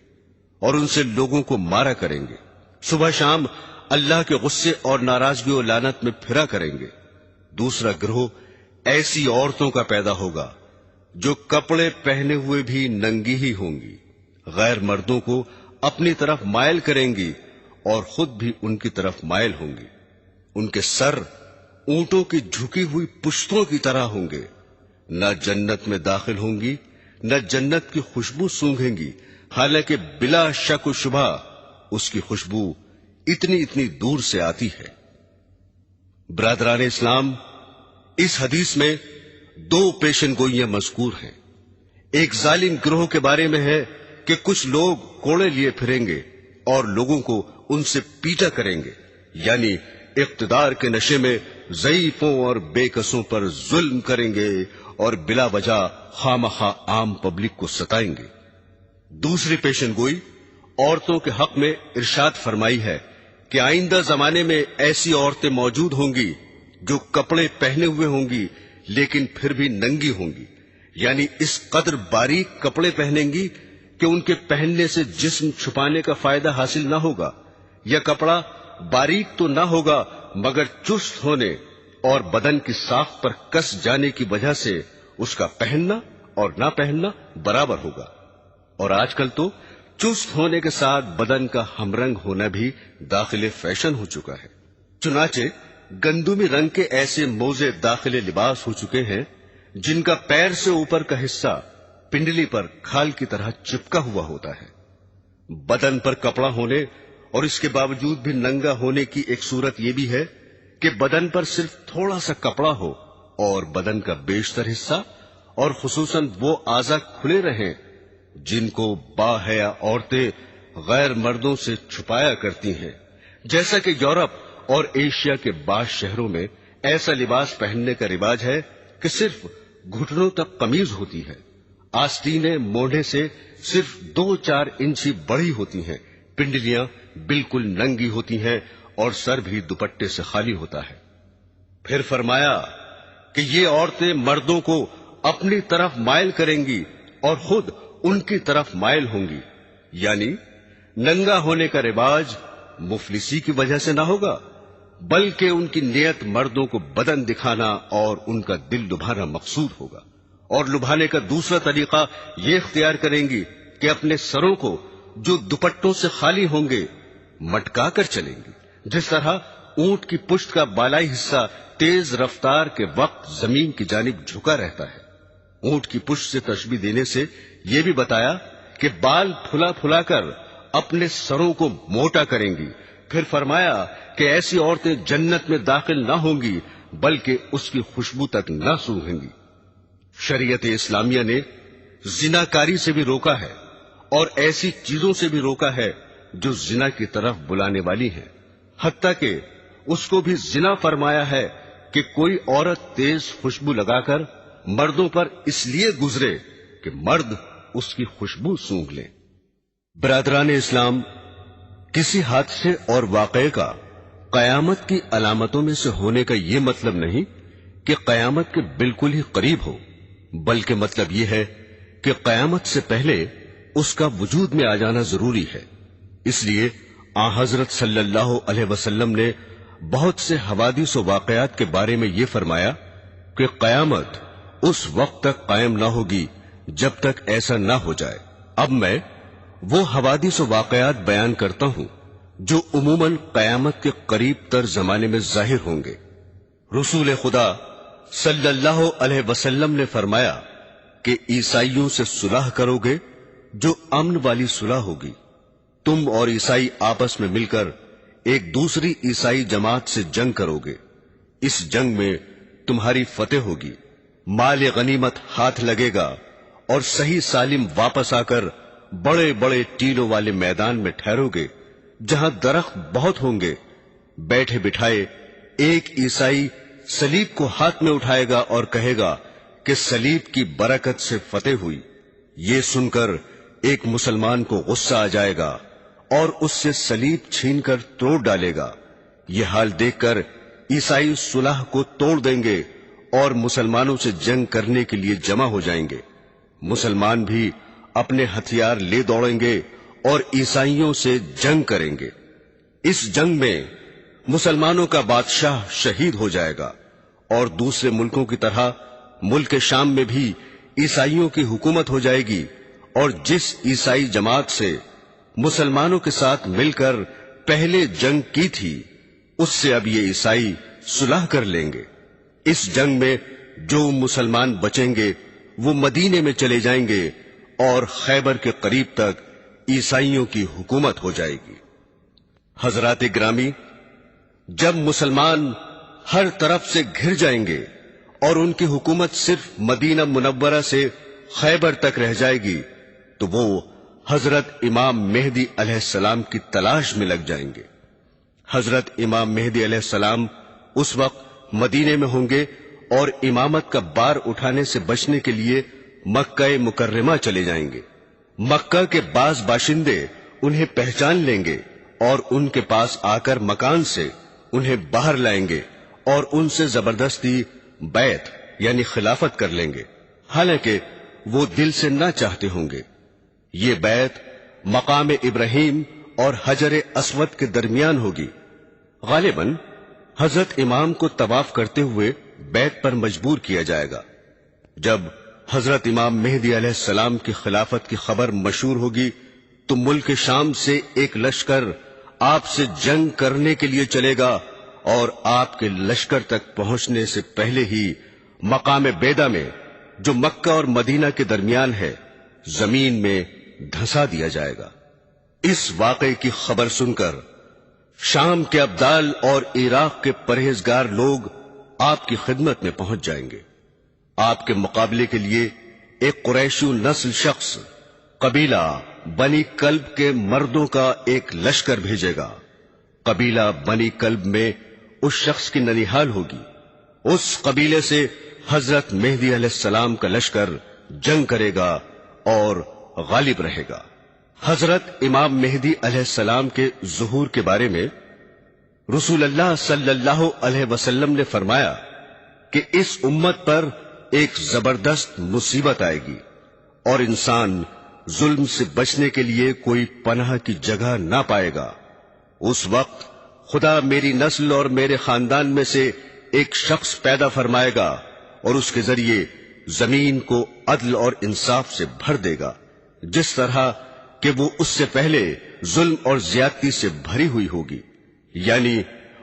[SPEAKER 1] اور ان سے لوگوں کو مارا کریں گے، صبح شام اللہ کے غصے اور ناراضگی و لعنت میں پھرا کریں گے۔ دوسرا گروہ ایسی عورتوں کا پیدا ہوگا جو کپڑے پہنے ہوئے بھی ننگی ہی ہوں گی، غیر مردوں کو اپنی طرف مائل کریں گی اور خود بھی ان کی طرف مائل ہوں گی۔ ان کے سر اونٹوں کی جھکی ہوئی پشتوں کی طرح ہوں گے، نہ جنت میں داخل ہوں گی نہ جنت کی خوشبو سونگھیں گی، حالانکہ بلا شک و شبہ اس کی خوشبو اتنی دور سے آتی ہے۔ برادران اسلام، اس حدیث میں دو پیشن گوئیاں مذکور ہیں۔ ایک ظالم گروہ کے بارے میں ہے کہ کچھ لوگ کوڑے لیے پھریں گے اور لوگوں کو ان سے پیٹا کریں گے، یعنی اقتدار کے نشے میں ضعیفوں اور بے کسوں پر ظلم کریں گے اور بلا وجہ خواہ عام پبلک کو ستائیں گے۔ دوسری پیشن گوئی عورتوں کے حق میں ارشاد فرمائی ہے کہ آئندہ زمانے میں ایسی عورتیں موجود ہوں گی جو کپڑے پہنے ہوئے ہوں گی لیکن پھر بھی ننگی ہوں گی، یعنی اس قدر باریک کپڑے پہنیں گی کہ ان کے پہننے سے جسم چھپانے کا فائدہ حاصل نہ ہوگا، یا کپڑا باریک تو نہ ہوگا مگر چست ہونے اور بدن کی ساخت پر کس جانے کی وجہ سے اس کا پہننا اور نہ پہننا برابر ہوگا۔ اور آج کل تو چست ہونے کے ساتھ بدن کا ہم رنگ ہونا بھی داخل فیشن ہو چکا ہے۔ چنانچہ گندمی رنگ کے ایسے موزے داخل لباس ہو چکے ہیں جن کا پیر سے اوپر کا حصہ پنڈلی پر کھال کی طرح چپکا ہوا ہوتا ہے۔ بدن پر کپڑا ہونے اور اس کے باوجود بھی ننگا ہونے کی ایک صورت یہ بھی ہے کہ بدن پر صرف تھوڑا سا کپڑا ہو اور بدن کا بیشتر حصہ اور خصوصاً وہ اعضاء کھلے رہیں جن کو باحیا عورتیں غیر مردوں سے چھپایا کرتی ہیں، جیسا کہ یورپ اور ایشیا کے بعض شہروں میں ایسا لباس پہننے کا رواج ہے کہ صرف گھٹنوں تک قمیض ہوتی ہے، آستینیں موڑھے سے صرف 2-4 انچ ہی بڑی ہوتی ہیں، پنڈلیاں بالکل ننگی ہوتی ہیں اور سر بھی دوپٹے سے خالی ہوتا ہے۔ پھر فرمایا کہ یہ عورتیں مردوں کو اپنی طرف مائل کریں گی اور خود ان کی طرف مائل ہوں گی، یعنی ننگا ہونے کا رواج مفلسی کی وجہ سے نہ ہوگا بلکہ ان کی نیت مردوں کو بدن دکھانا اور ان کا دل لبھانا مقصود ہوگا، اور لبھانے کا دوسرا طریقہ یہ اختیار کریں گی کہ اپنے سروں کو جو دوپٹوں سے خالی ہوں گے مٹکا کر چلیں گی، جس طرح اونٹ کی پشت کا بالائی حصہ تیز رفتار کے وقت زمین کی جانب جھکا رہتا ہے۔ اونٹ کی پشت سے تشبیہ دینے سے یہ بھی بتایا کہ بال پھلا پھلا کر اپنے سروں کو موٹا کریں گی۔ پھر فرمایا کہ ایسی عورتیں جنت میں داخل نہ ہوں گی بلکہ اس کی خوشبو تک نہ سونگھیں گی۔ شریعت اسلامیہ نے زناکاری سے بھی روکا ہے اور ایسی چیزوں سے بھی روکا ہے جو زنا کی طرف بلانے والی ہیں، حتیٰ کہ اس کو بھی زنا فرمایا ہے کہ کوئی عورت تیز خوشبو لگا کر مردوں پر اس لیے گزرے کہ مرد اس کی خوشبو سونگھ لیں۔ برادران اسلام، کسی حادثے اور واقعے کا قیامت کی علامتوں میں سے ہونے کا یہ مطلب نہیں کہ قیامت کے بالکل ہی قریب ہو، بلکہ مطلب یہ ہے کہ قیامت سے پہلے اس کا وجود میں آ جانا ضروری ہے۔ اس لیے حضرت صلی اللہ علیہ وسلم نے بہت سے حوادث و واقعات کے بارے میں یہ فرمایا کہ قیامت اس وقت تک قائم نہ ہوگی جب تک ایسا نہ ہو جائے۔ اب میں وہ حوادث و واقعات بیان کرتا ہوں جو عموماً قیامت کے قریب تر زمانے میں ظاہر ہوں گے۔ رسول خدا صلی اللہ علیہ وسلم نے فرمایا کہ عیسائیوں سے صلح کرو گے جو امن والی صلح ہوگی۔ تم اور عیسائی آپس میں مل کر ایک دوسری عیسائی جماعت سے جنگ کرو گے۔ اس جنگ میں تمہاری فتح ہوگی، مال غنیمت ہاتھ لگے گا اور صحیح سالم واپس آ کر بڑے بڑے ٹیلوں والے میدان میں ٹھہرو گے جہاں درخت بہت ہوں گے۔ بیٹھے بٹھائے ایک عیسائی صلیب کو ہاتھ میں اٹھائے گا اور کہے گا کہ صلیب کی برکت سے فتح ہوئی۔ یہ سن کر ایک مسلمان کو غصہ آ جائے گا اور اس سے صلیب چھین کر توڑ ڈالے گا۔ یہ حال دیکھ کر عیسائی صلح کو توڑ دیں گے اور مسلمانوں سے جنگ کرنے کے لیے جمع ہو جائیں گے۔ مسلمان بھی اپنے ہتھیار لے دوڑیں گے اور عیسائیوں سے جنگ کریں گے۔ اس جنگ میں مسلمانوں کا بادشاہ شہید ہو جائے گا اور دوسرے ملکوں کی طرح ملک شام میں بھی عیسائیوں کی حکومت ہو جائے گی، اور جس عیسائی جماعت سے مسلمانوں کے ساتھ مل کر پہلے جنگ کی تھی اس سے اب یہ عیسائی صلح کر لیں گے۔ اس جنگ میں جو مسلمان بچیں گے وہ مدینے میں چلے جائیں گے اور خیبر کے قریب تک عیسائیوں کی حکومت ہو جائے گی۔ حضرات گرامی، جب مسلمان ہر طرف سے گھر جائیں گے اور ان کی حکومت صرف مدینہ منورہ سے خیبر تک رہ جائے گی تو وہ حضرت امام مہدی علیہ السلام کی تلاش میں لگ جائیں گے۔ حضرت امام مہدی علیہ السلام اس وقت مدینے میں ہوں گے اور امامت کا بار اٹھانے سے بچنے کے لیے مکہ مکرمہ چلے جائیں گے۔ مکہ کے بعض باشندے انہیں پہچان لیں گے اور ان کے پاس آ کر مکان سے انہیں باہر لائیں گے اور ان سے زبردستی بیعت یعنی خلافت کر لیں گے، حالانکہ وہ دل سے نہ چاہتے ہوں گے۔ یہ بیعت مقام ابراہیم اور حجر اسود کے درمیان ہوگی۔ غالباً حضرت امام کو طواف کرتے ہوئے بیعت پر مجبور کیا جائے گا۔ جب حضرت امام مہدی علیہ السلام کی خلافت کی خبر مشہور ہوگی تو ملک شام سے ایک لشکر آپ سے جنگ کرنے کے لیے چلے گا اور آپ کے لشکر تک پہنچنے سے پہلے ہی مقام بیدا میں جو مکہ اور مدینہ کے درمیان ہے زمین میں دھسا دیا جائے گا۔ اس واقعے کی خبر سن کر شام کے ابدال اور عراق کے پرہیزگار لوگ آپ کی خدمت میں پہنچ جائیں گے۔ آپ کے مقابلے کے لیے ایک قریشی نسل شخص قبیلہ بنی کلب کے مردوں کا ایک لشکر بھیجے گا۔ قبیلہ بنی کلب میں اس شخص کی ننیحال ہوگی۔ اس قبیلے سے حضرت مہدی علیہ السلام کا لشکر جنگ کرے گا اور غالب رہے گا۔ حضرت امام مہدی علیہ السلام کے ظہور کے بارے میں رسول اللہ صلی اللہ علیہ وسلم نے فرمایا کہ اس امت پر ایک زبردست مصیبت آئے گی اور انسان ظلم سے بچنے کے لیے کوئی پناہ کی جگہ نہ پائے گا۔ اس وقت خدا میری نسل اور میرے خاندان میں سے ایک شخص پیدا فرمائے گا اور اس کے ذریعے زمین کو عدل اور انصاف سے بھر دے گا، جس طرح کہ وہ اس سے پہلے ظلم اور زیادتی سے بھری ہوئی ہوگی۔ یعنی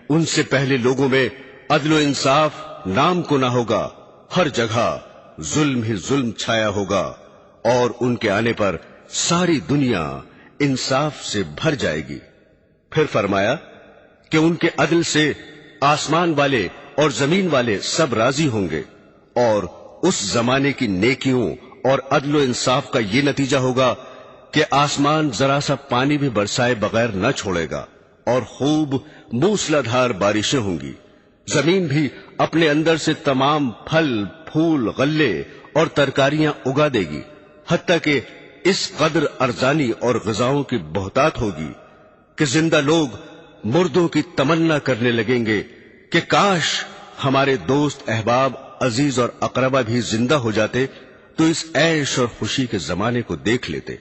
[SPEAKER 1] ان سے پہلے لوگوں میں عدل و انصاف نام کو نہ ہوگا، ہر جگہ ظلم ہی ظلم چھایا ہوگا، اور ان کے آنے پر ساری دنیا انصاف سے بھر جائے گی۔ پھر فرمایا کہ ان کے عدل سے آسمان والے اور زمین والے سب راضی ہوں گے، اور اس زمانے کی نیکیوں اور عدل و انصاف کا یہ نتیجہ ہوگا کہ آسمان ذرا سا پانی بھی برسائے بغیر نہ چھوڑے گا اور خوب موسلادھار بارشیں ہوں گی، زمین بھی اپنے اندر سے تمام پھل پھول غلے اور ترکاریاں اگا دے گی، حتیٰ کہ اس قدر ارزانی اور غذاؤں کی بہتات ہوگی کہ زندہ لوگ مردوں کی تمنا کرنے لگیں گے کہ کاش ہمارے دوست احباب عزیز اور اقربا بھی زندہ ہو جاتے تو اس عیش اور خوشی کے زمانے کو دیکھ لیتے۔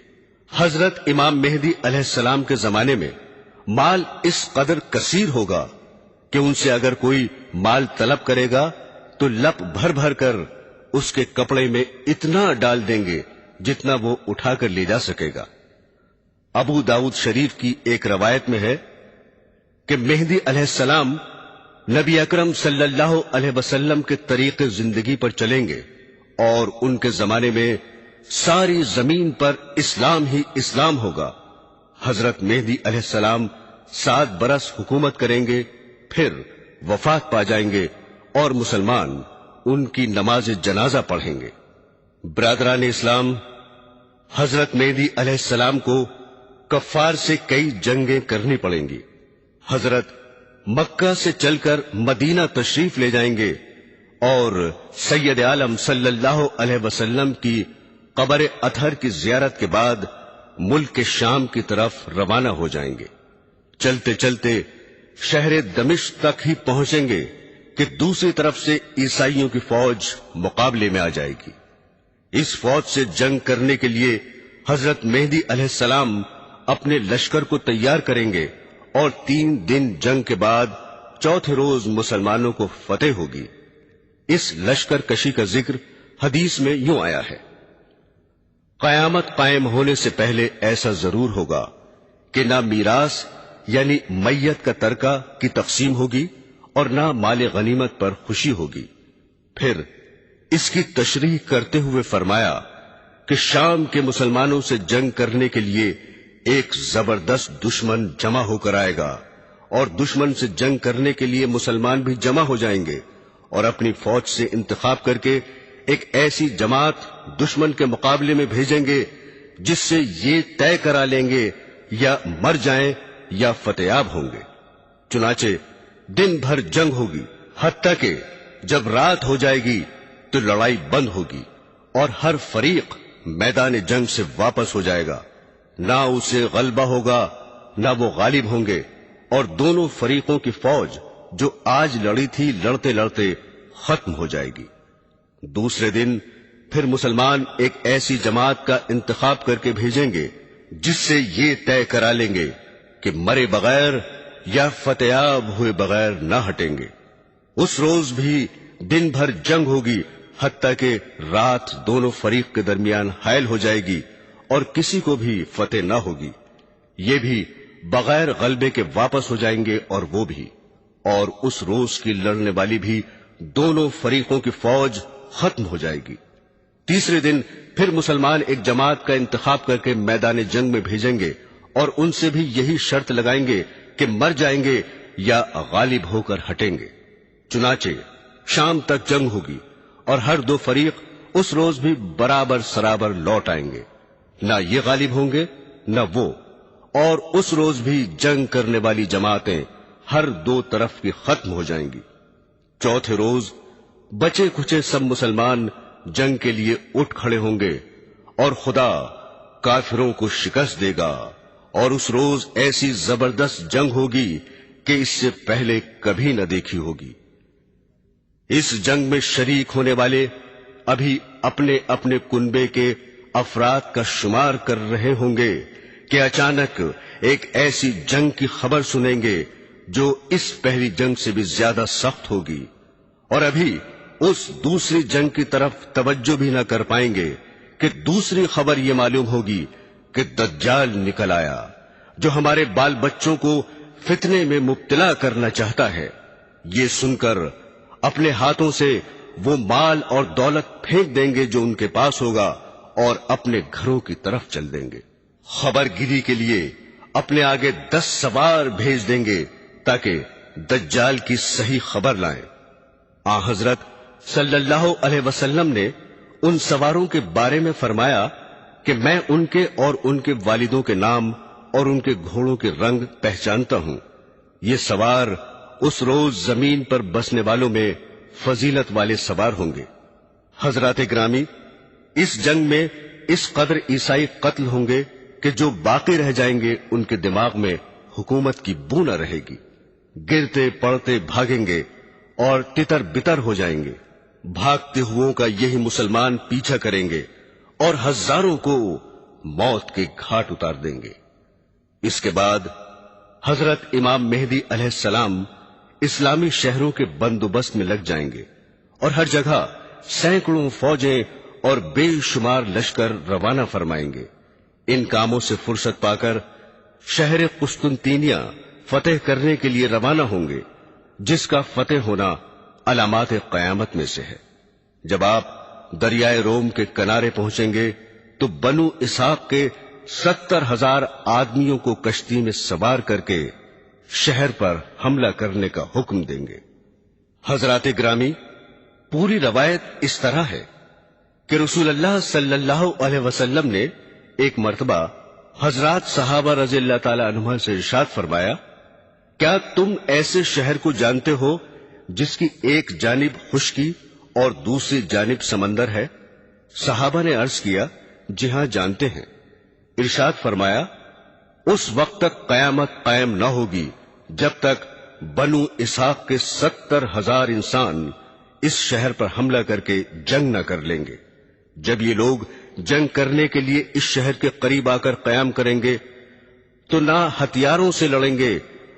[SPEAKER 1] حضرت امام مہدی علیہ السلام کے زمانے میں مال اس قدر کثیر ہوگا کہ ان سے اگر کوئی مال طلب کرے گا تو لپ بھر بھر کر اس کے کپڑے میں اتنا ڈال دیں گے جتنا وہ اٹھا کر لے جا سکے گا۔ ابو داؤد شریف کی ایک روایت میں ہے کہ مہدی علیہ السلام نبی اکرم صلی اللہ علیہ وسلم کے طریق زندگی پر چلیں گے اور ان کے زمانے میں ساری زمین پر اسلام ہی اسلام ہوگا۔ حضرت مہدی علیہ السلام 7 برس حکومت کریں گے، پھر وفات پا جائیں گے اور مسلمان ان کی نماز جنازہ پڑھیں گے۔ برادران اسلام، حضرت مہدی علیہ السلام کو کفار سے کئی جنگیں کرنی پڑیں گی۔ حضرت مکہ سے چل کر مدینہ تشریف لے جائیں گے اور سید عالم صلی اللہ علیہ وسلم کی قبر اطہر کی زیارت کے بعد ملک شام کی طرف روانہ ہو جائیں گے۔ چلتے چلتے شہر دمشق تک ہی پہنچیں گے کہ دوسری طرف سے عیسائیوں کی فوج مقابلے میں آ جائے گی۔ اس فوج سے جنگ کرنے کے لیے حضرت مہدی علیہ السلام اپنے لشکر کو تیار کریں گے اور 3 دن جنگ کے بعد چوتھے روز مسلمانوں کو فتح ہوگی۔ اس لشکر کشی کا ذکر حدیث میں یوں آیا ہے: قیامت قائم ہونے سے پہلے ایسا ضرور ہوگا کہ نہ میراث یعنی میت کا ترکہ کی تقسیم ہوگی اور نہ مال غنیمت پر خوشی ہوگی۔ پھر اس کی تشریح کرتے ہوئے فرمایا کہ شام کے مسلمانوں سے جنگ کرنے کے لیے ایک زبردست دشمن جمع ہو کر آئے گا اور دشمن سے جنگ کرنے کے لیے مسلمان بھی جمع ہو جائیں گے اور اپنی فوج سے انتخاب کر کے ایک ایسی جماعت دشمن کے مقابلے میں بھیجیں گے جس سے یہ طے کرا لیں گے یا مر جائیں یا فتح یاب ہوں گے۔ چنانچہ دن بھر جنگ ہوگی، حتیٰ کہ جب رات ہو جائے گی تو لڑائی بند ہوگی اور ہر فریق میدان جنگ سے واپس ہو جائے گا، نہ اسے غلبہ ہوگا نہ وہ غالب ہوں گے، اور دونوں فریقوں کی فوج جو آج لڑی تھی لڑتے لڑتے ختم ہو جائے گی۔ دوسرے دن پھر مسلمان ایک ایسی جماعت کا انتخاب کر کے بھیجیں گے جس سے یہ طے کرا لیں گے کہ مرے بغیر یا فتح یاب ہوئے بغیر نہ ہٹیں گے۔ اس روز بھی دن بھر جنگ ہوگی، حتیٰ کہ رات دونوں فریق کے درمیان حائل ہو جائے گی اور کسی کو بھی فتح نہ ہوگی۔ یہ بھی بغیر غلبے کے واپس ہو جائیں گے اور وہ بھی، اور اس روز کی لڑنے والی بھی دونوں فریقوں کی فوج ختم ہو جائے گی۔ تیسرے دن پھر مسلمان ایک جماعت کا انتخاب کر کے میدان جنگ میں بھیجیں گے اور ان سے بھی یہی شرط لگائیں گے کہ مر جائیں گے یا غالب ہو کر ہٹیں گے۔ چنانچہ شام تک جنگ ہوگی اور ہر 2 فریق اس روز بھی برابر سرابر لوٹ آئیں گے، نہ یہ غالب ہوں گے نہ وہ، اور اس روز بھی جنگ کرنے والی جماعتیں ہر 2 طرف کی ختم ہو جائیں گی۔ چوتھے روز بچے کھچے سب مسلمان جنگ کے لیے اٹھ کھڑے ہوں گے اور خدا کافروں کو شکست دے گا، اور اس روز ایسی زبردست جنگ ہوگی کہ اس سے پہلے کبھی نہ دیکھی ہوگی۔ اس جنگ میں شریک ہونے والے ابھی اپنے اپنے کنبے کے افراد کا شمار کر رہے ہوں گے کہ اچانک ایک ایسی جنگ کی خبر سنیں گے جو اس پہلی جنگ سے بھی زیادہ سخت ہوگی، اور ابھی اس دوسری جنگ کی طرف توجہ بھی نہ کر پائیں گے کہ دوسری خبر یہ معلوم ہوگی کہ دجال نکل آیا جو ہمارے بال بچوں کو فتنے میں مبتلا کرنا چاہتا ہے۔ یہ سن کر اپنے ہاتھوں سے وہ مال اور دولت پھینک دیں گے جو ان کے پاس ہوگا اور اپنے گھروں کی طرف چل دیں گے۔ خبر گیری کے لیے اپنے آگے 10 سوار بھیج دیں گے تاکہ دجال کی صحیح خبر لائیں۔ آن حضرت صلی اللہ علیہ وسلم نے ان سواروں کے بارے میں فرمایا کہ میں ان کے اور ان کے والدوں کے نام اور ان کے گھوڑوں کے رنگ پہچانتا ہوں۔ یہ سوار اس روز زمین پر بسنے والوں میں فضیلت والے سوار ہوں گے۔ حضرات گرامی، اس جنگ میں اس قدر عیسائی قتل ہوں گے کہ جو باقی رہ جائیں گے ان کے دماغ میں حکومت کی بو نہ رہے گی، گرتے پڑتے بھاگیں گے اور تتر بتر ہو جائیں گے۔ بھاگتے ہوئوں کا یہی مسلمان پیچھا کریں گے اور ہزاروں کو موت کے گھاٹ اتار دیں گے۔ اس کے بعد حضرت امام مہدی علیہ السلام اسلامی شہروں کے بندوبست میں لگ جائیں گے اور ہر جگہ سینکڑوں فوجیں اور بے شمار لشکر روانہ فرمائیں گے۔ ان کاموں سے فرصت پا کر شہر قسطنطینیہ فتح کرنے کے لیے روانہ ہوں گے، جس کا فتح ہونا علامات قیامت میں سے ہے۔ جب آپ دریائے روم کے کنارے پہنچیں گے تو بنو اسحاق کے 70,000 آدمیوں کو کشتی میں سوار کر کے شہر پر حملہ کرنے کا حکم دیں گے۔ حضرات گرامی، پوری روایت اس طرح ہے کہ رسول اللہ صلی اللہ علیہ وسلم نے ایک مرتبہ حضرات صحابہ رضی اللہ تعالی عنہ سے ارشاد فرمایا، کیا تم ایسے شہر کو جانتے ہو جس کی ایک جانب خشکی اور دوسری جانب سمندر ہے؟ صحابہ نے عرض کیا، جی ہاں جانتے ہیں۔ ارشاد فرمایا، اس وقت تک قیامت قائم نہ ہوگی جب تک بنو اسحاق کے 70,000 انسان اس شہر پر حملہ کر کے جنگ نہ کر لیں گے۔ جب یہ لوگ جنگ کرنے کے لیے اس شہر کے قریب آ کر قیام کریں گے تو نہ ہتھیاروں سے لڑیں گے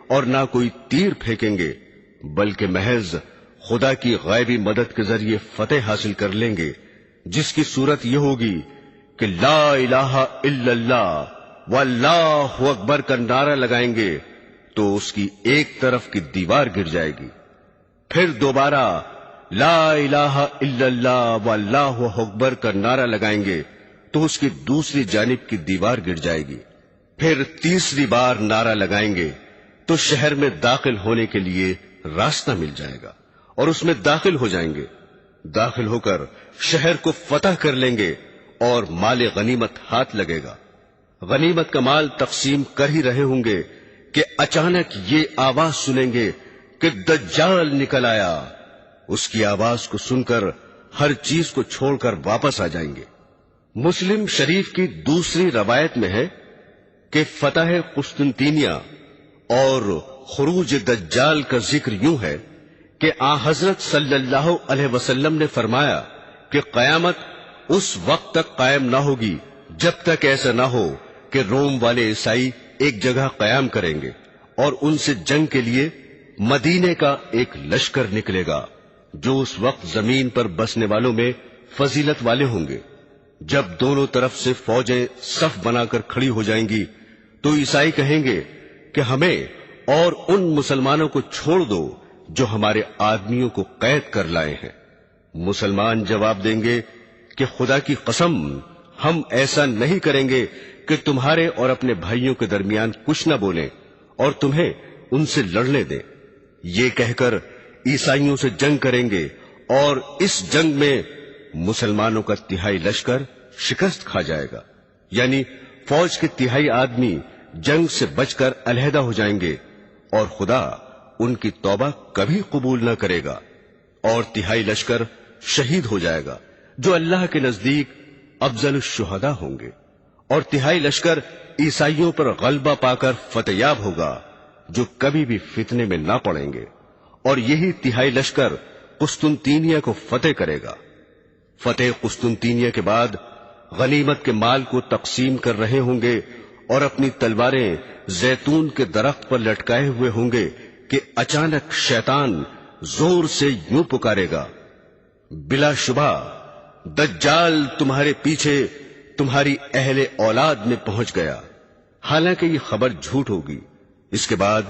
[SPEAKER 1] اور نہ کوئی تیر پھینکیں گے، بلکہ محض خدا کی غیبی مدد کے ذریعے فتح حاصل کر لیں گے، جس کی صورت یہ ہوگی کہ لا الہ الا اللہ واللہ اکبر کا نعرہ لگائیں گے تو اس کی ایک طرف کی دیوار گر جائے گی، پھر دوبارہ لا الہ الا اللہ واللہ اکبر کا نعرہ لگائیں گے تو اس کی دوسری جانب کی دیوار گر جائے گی، پھر تیسری بار نعرہ لگائیں گے تو شہر میں داخل ہونے کے لیے راستہ مل جائے گا اور اس میں داخل ہو جائیں گے۔ داخل ہو کر شہر کو فتح کر لیں گے اور مال غنیمت ہاتھ لگے گا۔ غنیمت کا مال تقسیم کر ہی رہے ہوں گے کہ اچانک یہ آواز سنیں گے کہ دجال نکل آیا۔ اس کی آواز کو سن کر ہر چیز کو چھوڑ کر واپس آ جائیں گے۔ مسلم شریف کی دوسری روایت میں ہے کہ فتح قسطنطینیہ اور خروج دجال کا ذکر یوں ہے کہ آن حضرت صلی اللہ علیہ وسلم نے فرمایا کہ قیامت اس وقت تک قائم نہ ہوگی جب تک ایسا نہ ہو کہ روم والے عیسائی ایک جگہ قیام کریں گے اور ان سے جنگ کے لیے مدینے کا ایک لشکر نکلے گا جو اس وقت زمین پر بسنے والوں میں فضیلت والے ہوں گے۔ جب دونوں طرف سے فوجیں صف بنا کر کھڑی ہو جائیں گی تو عیسائی کہیں گے کہ ہمیں اور ان مسلمانوں کو چھوڑ دو جو ہمارے آدمیوں کو قید کر لائے ہیں۔ مسلمان جواب دیں گے کہ خدا کی قسم، ہم ایسا نہیں کریں گے کہ تمہارے اور اپنے بھائیوں کے درمیان کچھ نہ بولیں اور تمہیں ان سے لڑنے دیں۔ یہ کہہ کر عیسائیوں سے جنگ کریں گے اور اس جنگ میں مسلمانوں کا تہائی لشکر شکست کھا جائے گا، یعنی فوج کے تہائی آدمی جنگ سے بچ کر علیحدہ ہو جائیں گے اور خدا ان کی توبہ کبھی قبول نہ کرے گا، اور تہائی لشکر شہید ہو جائے گا جو اللہ کے نزدیک افضل الشہداء ہوں گے، اور تہائی لشکر عیسائیوں پر غلبہ پا کر فتح یاب ہوگا جو کبھی بھی فتنے میں نہ پڑیں گے، اور یہی تہائی لشکر قسطنطینیہ کو فتح کرے گا۔ فتح قسطنطینیہ کے بعد غنیمت کے مال کو تقسیم کر رہے ہوں گے اور اپنی تلواریں زیتون کے درخت پر لٹکائے ہوئے ہوں گے کہ اچانک شیطان زور سے یوں پکارے گا، بلا شبہ دجال تمہارے پیچھے تمہاری اہل اولاد میں پہنچ گیا۔ حالانکہ یہ خبر جھوٹ ہوگی۔ اس کے بعد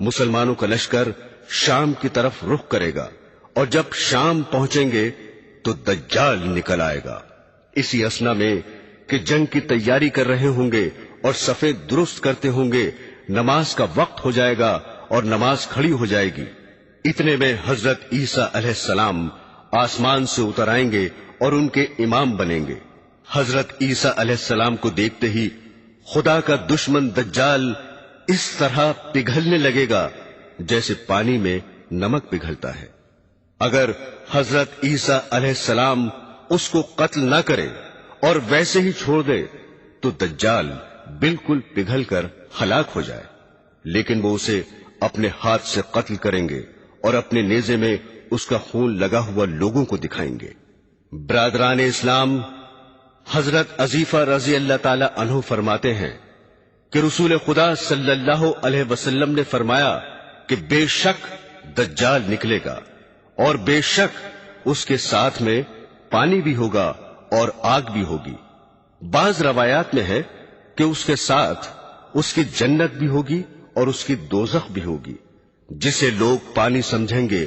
[SPEAKER 1] مسلمانوں کا لشکر شام کی طرف رخ کرے گا، اور جب شام پہنچیں گے تو دجال نکل آئے گا۔ اسی اثنا میں کہ جنگ کی تیاری کر رہے ہوں گے اور صفیں درست کرتے ہوں گے، نماز کا وقت ہو جائے گا اور نماز کھڑی ہو جائے گی۔ اتنے میں حضرت عیسیٰ علیہ السلام آسمان سے اتر آئیں گے اور ان کے امام بنیں گے۔ حضرت عیسیٰ علیہ السلام کو دیکھتے ہی خدا کا دشمن دجال اس طرح پگھلنے لگے گا جیسے پانی میں نمک پگھلتا ہے۔ اگر حضرت عیسیٰ علیہ السلام اس کو قتل نہ کرے اور ویسے ہی چھوڑ دے تو دجال بالکل پگھل کر ہلاک ہو جائے، لیکن وہ اسے اپنے ہاتھ سے قتل کریں گے اور اپنے نیزے میں اس کا خون لگا ہوا لوگوں کو دکھائیں گے۔ برادران اسلام، حضرت عزیفہ رضی اللہ تعالی عنہ فرماتے ہیں کہ رسول خدا صلی اللہ علیہ وسلم نے فرمایا کہ بے شک دجال نکلے گا اور بے شک اس کے ساتھ میں پانی بھی ہوگا اور آگ بھی ہوگی۔ بعض روایات میں ہے کہ اس کے ساتھ اس کی جنت بھی ہوگی اور اس کی دوزخ بھی ہوگی۔ جسے لوگ پانی سمجھیں گے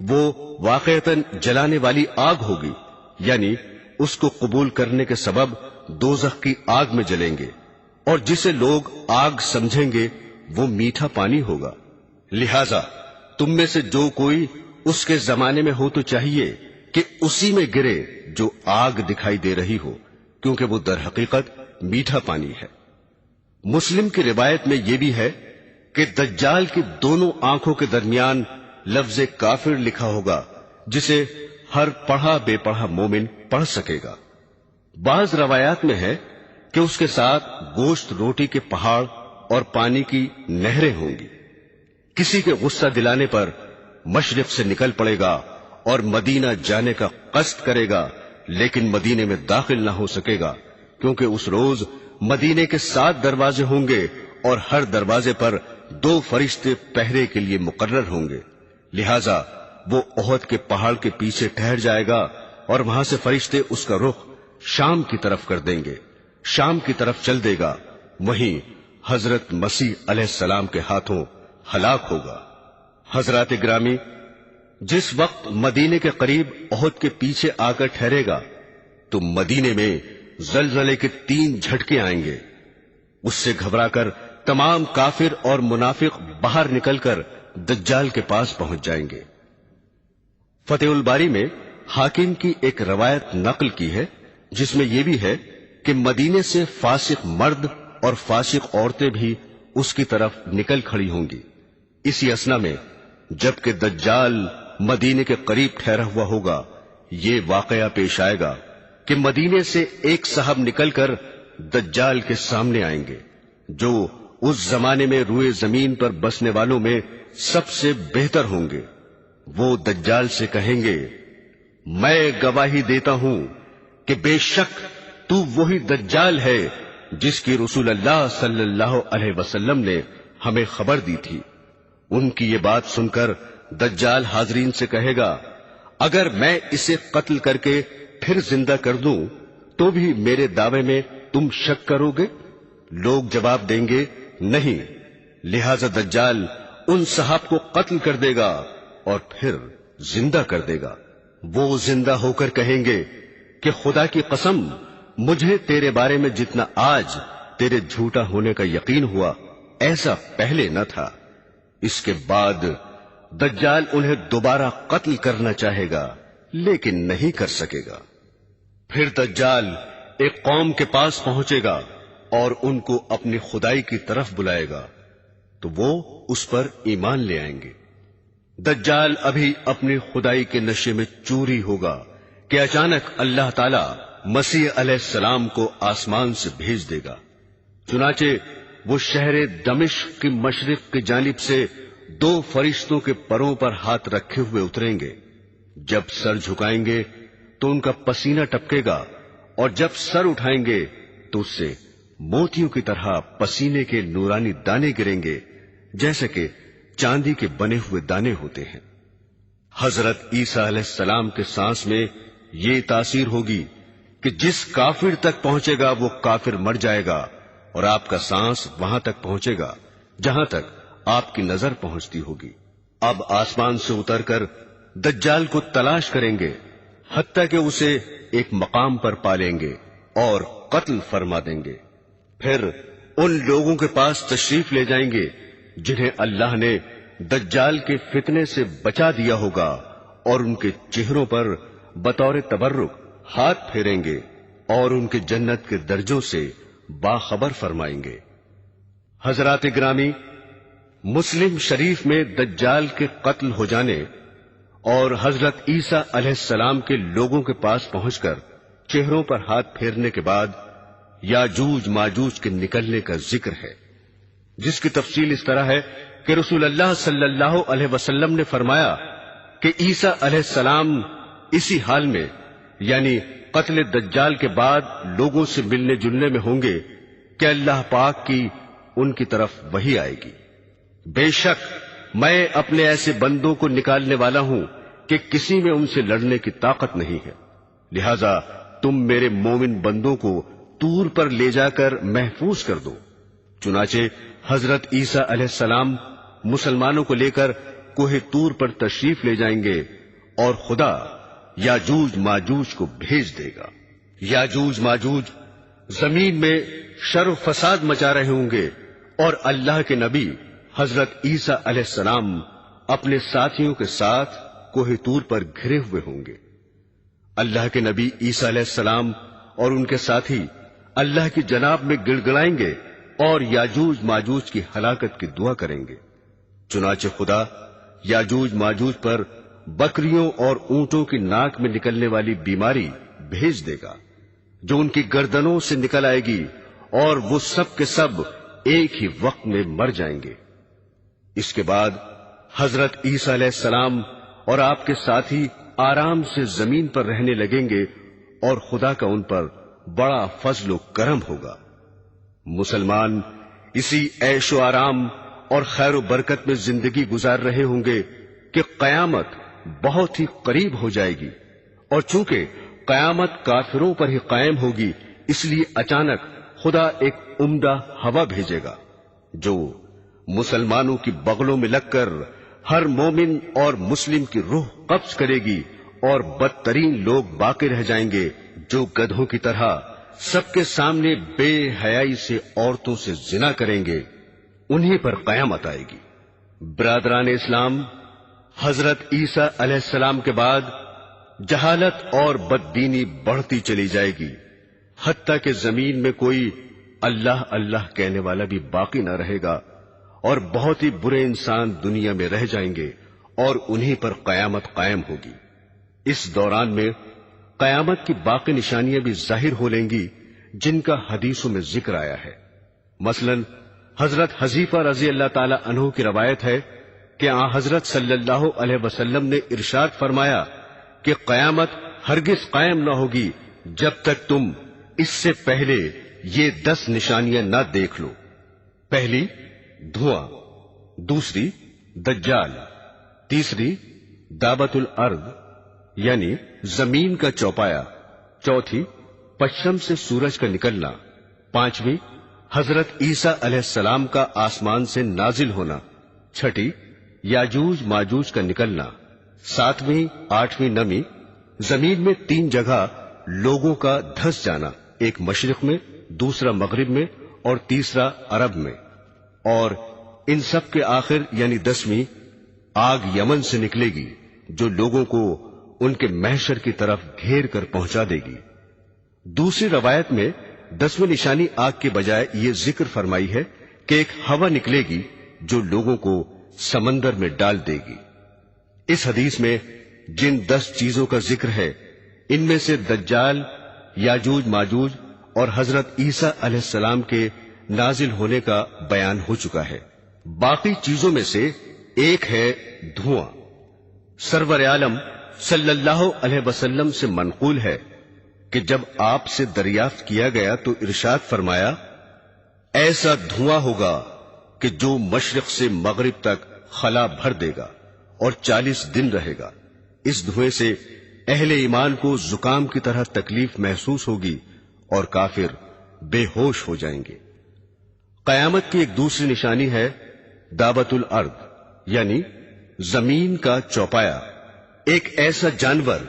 [SPEAKER 1] وہ واقعتاً جلانے والی آگ ہوگی، یعنی اس کو قبول کرنے کے سبب دوزخ کی آگ میں جلیں گے، اور جسے لوگ آگ سمجھیں گے وہ میٹھا پانی ہوگا۔ لہذا تم میں سے جو کوئی اس کے زمانے میں ہو تو چاہیے کہ اسی میں گرے جو آگ دکھائی دے رہی ہو، کیونکہ وہ در حقیقت میٹھا پانی ہے۔ مسلم کی روایت میں یہ بھی ہے کہ دجال کی دونوں آنکھوں کے درمیان لفظ کافر لکھا ہوگا، جسے ہر پڑھا بے پڑھا مومن پڑھ سکے گا۔ بعض روایات میں ہے کہ اس کے ساتھ گوشت روٹی کے پہاڑ اور پانی کی نہریں ہوں گی۔ کسی کے غصہ دلانے پر مشرق سے نکل پڑے گا اور مدینہ جانے کا قصد کرے گا، لیکن مدینے میں داخل نہ ہو سکے گا، کیونکہ اس روز مدینے کے 7 دروازے ہوں گے اور ہر دروازے پر 2 فرشتے پہرے کے لیے مقرر ہوں گے۔ لہذا وہ احد کے پہاڑ کے پیچھے ٹھہر جائے گا اور وہاں سے فرشتے اس کا رخ شام کی طرف کر دیں گے، شام کی طرف چل دے گا، وہیں حضرت مسیح علیہ السلام کے ہاتھوں ہلاک ہوگا۔ حضرات گرامی، جس وقت مدینے کے قریب احد کے پیچھے آ کر ٹھہرے گا تو مدینے میں زلزلے کے 3 جھٹکے آئیں گے۔ اس سے گھبرا کر تمام کافر اور منافق باہر نکل کر دجال کے پاس پہنچ جائیں گے۔ فتح الباری میں حاکم کی ایک روایت نقل کی ہے، جس میں یہ بھی ہے کہ مدینے سے فاسق مرد اور فاسق عورتیں بھی اس کی طرف نکل کھڑی ہوں گی۔ اسی اثنا میں جبکہ دجال مدینے کے قریب ٹھہرا ہوا ہوگا، یہ واقعہ پیش آئے گا کہ مدینے سے ایک صاحب نکل کر دجال کے سامنے آئیں گے، جو اس زمانے میں روئے زمین پر بسنے والوں میں سب سے بہتر ہوں گے۔ وہ دجال سے کہیں گے، میں گواہی دیتا ہوں کہ بے شک تو وہی دجال ہے جس کی رسول اللہ صلی اللہ علیہ وسلم نے ہمیں خبر دی تھی۔ ان کی یہ بات سن کر دجال حاضرین سے کہے گا، اگر میں اسے قتل کر کے پھر زندہ کر دوں تو بھی میرے دعوے میں تم شک کرو گے؟ لوگ جواب دیں گے، نہیں۔ لہذا دجال ان صحاب کو قتل کر دے گا اور پھر زندہ کر دے گا۔ وہ زندہ ہو کر کہیں گے کہ خدا کی قسم، مجھے تیرے بارے میں جتنا آج تیرے جھوٹا ہونے کا یقین ہوا ایسا پہلے نہ تھا۔ اس کے بعد دجال انہیں دوبارہ قتل کرنا چاہے گا لیکن نہیں کر سکے گا۔ پھر دجال ایک قوم کے پاس پہنچے گا اور ان کو اپنی خدائی کی طرف بلائے گا تو وہ اس پر ایمان لے آئیں گے۔ دجال ابھی اپنی خدائی کے نشے میں چوری ہوگا کہ اچانک اللہ تعالی مسیح علیہ السلام کو آسمان سے بھیج دے گا۔ چنانچہ وہ شہر دمشق کی مشرق کی جانب سے 2 فرشتوں کے پروں پر ہاتھ رکھے ہوئے اتریں گے۔ جب سر جھکائیں گے تو ان کا پسینہ ٹپکے گا، اور جب سر اٹھائیں گے تو اس سے موتیوں کی طرح پسینے کے نورانی دانے گریں گے، جیسے کہ چاندی کے بنے ہوئے دانے ہوتے ہیں۔ حضرت عیسیٰ علیہ السلام کے سانس میں یہ تاثیر ہوگی کہ جس کافر تک پہنچے گا وہ کافر مر جائے گا، اور آپ کا سانس وہاں تک پہنچے گا جہاں تک آپ کی نظر پہنچتی ہوگی۔ اب آسمان سے اتر کر دجال کو تلاش کریں گے حتیٰ کہ اسے ایک مقام پر پالیں گے اور قتل فرما دیں گے۔ پھر ان لوگوں کے پاس تشریف لے جائیں گے جنہیں اللہ نے دجال کے فتنے سے بچا دیا ہوگا، اور ان کے چہروں پر بطور تبرک ہاتھ پھیریں گے اور ان کے جنت کے درجوں سے باخبر فرمائیں گے۔ حضرات گرامی، مسلم شریف میں دجال کے قتل ہو جانے اور حضرت عیسیٰ علیہ السلام کے لوگوں کے پاس پہنچ کر چہروں پر ہاتھ پھیرنے کے بعد یاجوج ماجوج کے نکلنے کا ذکر ہے، جس کی تفصیل اس طرح ہے کہ رسول اللہ صلی اللہ علیہ وسلم نے فرمایا کہ عیسیٰ علیہ السلام اسی حال میں یعنی قتل دجال کے بعد لوگوں سے ملنے جلنے میں ہوں گے کہ اللہ پاک کی ان کی طرف وحی آئے گی۔ بے شک میں اپنے ایسے بندوں کو نکالنے والا ہوں کہ کسی میں ان سے لڑنے کی طاقت نہیں ہے، لہذا تم میرے مومن بندوں کو طور پر لے جا کر محفوظ کر دو۔ چنانچہ حضرت عیسیٰ علیہ السلام مسلمانوں کو لے کر کوہ طور پر تشریف لے جائیں گے اور خدا یاجوج ماجوج کو بھیج دے گا۔ یاجوج ماجوج زمین میں شر و فساد مچا رہے ہوں گے اور اللہ کے نبی حضرت عیسیٰ علیہ السلام اپنے ساتھیوں کے ساتھ کوہ طور پر گھرے ہوئے ہوں گے۔ اللہ کے نبی عیسیٰ علیہ السلام اور ان کے ساتھی اللہ کی جناب میں گڑ گڑائیں گے اور یاجوج ماجوج کی ہلاکت کی دعا کریں گے۔ چنانچہ خدا یاجوج ماجوج پر بکریوں اور اونٹوں کی ناک میں نکلنے والی بیماری بھیج دے گا جو ان کی گردنوں سے نکل آئے گی اور وہ سب کے سب ایک ہی وقت میں مر جائیں گے۔ اس کے بعد حضرت عیسیٰ علیہ السلام اور آپ کے ساتھی آرام سے زمین پر رہنے لگیں گے اور خدا کا ان پر بڑا فضل و کرم ہوگا۔ مسلمان اسی عیش و آرام اور خیر و برکت میں زندگی گزار رہے ہوں گے کہ قیامت بہت ہی قریب ہو جائے گی، اور چونکہ قیامت کافروں پر ہی قائم ہوگی اس لیے اچانک خدا ایک عمدہ ہوا بھیجے گا جو مسلمانوں کی بغلوں میں لگ کر ہر مومن اور مسلم کی روح قبض کرے گی، اور بدترین لوگ باقی رہ جائیں گے جو گدھوں کی طرح سب کے سامنے بے حیائی سے عورتوں سے زنا کریں گے، انہیں پر قیامت آئے گی۔ برادران اسلام، حضرت عیسیٰ علیہ السلام کے بعد جہالت اور بددینی بڑھتی چلی جائے گی، حتیٰ کہ زمین میں کوئی اللہ اللہ کہنے والا بھی باقی نہ رہے گا، اور بہت ہی برے انسان دنیا میں رہ جائیں گے اور انہیں پر قیامت قائم ہوگی۔ اس دوران میں قیامت کی باقی نشانیاں بھی ظاہر ہو لیں گی جن کا حدیثوں میں ذکر آیا ہے۔ مثلا حضرت حذیفہ رضی اللہ تعالی عنہ کی روایت ہے کہ حضرت صلی اللہ علیہ وسلم نے ارشاد فرمایا کہ قیامت ہرگز قائم نہ ہوگی جب تک تم اس سے پہلے یہ 10 نشانیاں نہ دیکھ لو۔ پہلی دھواں، دوسری دجال، تیسری دابت الارض یعنی زمین کا چوپایا، چوتھی پشچم سے سورج کا نکلنا، پانچویں حضرت عیسیٰ علیہ السلام کا آسمان سے نازل ہونا، چھٹی یاجوج ماجوج کا نکلنا، ساتویں آٹھویں نمی، زمین میں 3 جگہ لوگوں کا دھس جانا، ایک مشرق میں، دوسرا مغرب میں اور تیسرا عرب میں، اور ان سب کے آخر یعنی 10ویں آگ یمن سے نکلے گی جو لوگوں کو ان کے محشر کی طرف گھیر کر پہنچا دے گی۔ دوسری روایت میں 10ویں نشانی آگ کے بجائے یہ ذکر فرمائی ہے کہ ایک ہوا نکلے گی جو لوگوں کو سمندر میں ڈال دے گی۔ اس حدیث میں جن 10 چیزوں کا ذکر ہے ان میں سے دجال، یاجوج ماجوج اور حضرت عیسیٰ علیہ السلام کے نازل ہونے کا بیان ہو چکا ہے۔ باقی چیزوں میں سے ایک ہے دھواں۔ سرور عالم صلی اللہ علیہ وسلم سے منقول ہے کہ جب آپ سے دریافت کیا گیا تو ارشاد فرمایا، ایسا دھواں ہوگا کہ جو مشرق سے مغرب تک خلا بھر دے گا اور 40 دن رہے گا۔ اس دھوئیں سے اہل ایمان کو زکام کی طرح تکلیف محسوس ہوگی اور کافر بے ہوش ہو جائیں گے۔ قیامت کی ایک دوسری نشانی ہے دابت الارض یعنی زمین کا چوپایا، ایک ایسا جانور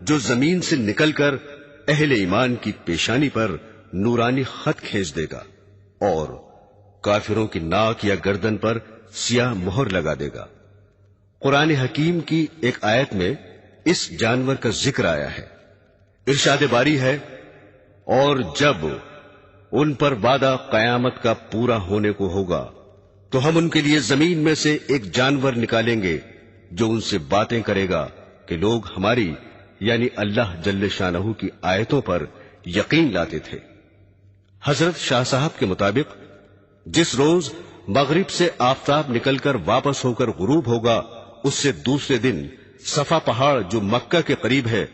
[SPEAKER 1] جو زمین سے نکل کر اہل ایمان کی پیشانی پر نورانی خط کھینچ دے گا اور کافروں کی ناک یا گردن پر سیاہ مہر لگا دے گا۔ قرآن حکیم کی ایک آیت میں اس جانور کا ذکر آیا ہے۔ ارشاد باری ہے، اور جب ان پر وعدہ قیامت کا پورا ہونے کو ہوگا تو ہم ان کے لیے زمین میں سے ایک جانور نکالیں گے جو ان سے باتیں کرے گا کہ لوگ ہماری یعنی اللہ جل شانہ کی آیتوں پر یقین لاتے تھے۔ حضرت شاہ صاحب کے مطابق جس روز مغرب سے آفتاب نکل کر واپس ہو کر غروب ہوگا، اس سے دوسرے دن صفا پہاڑ جو مکہ کے قریب ہے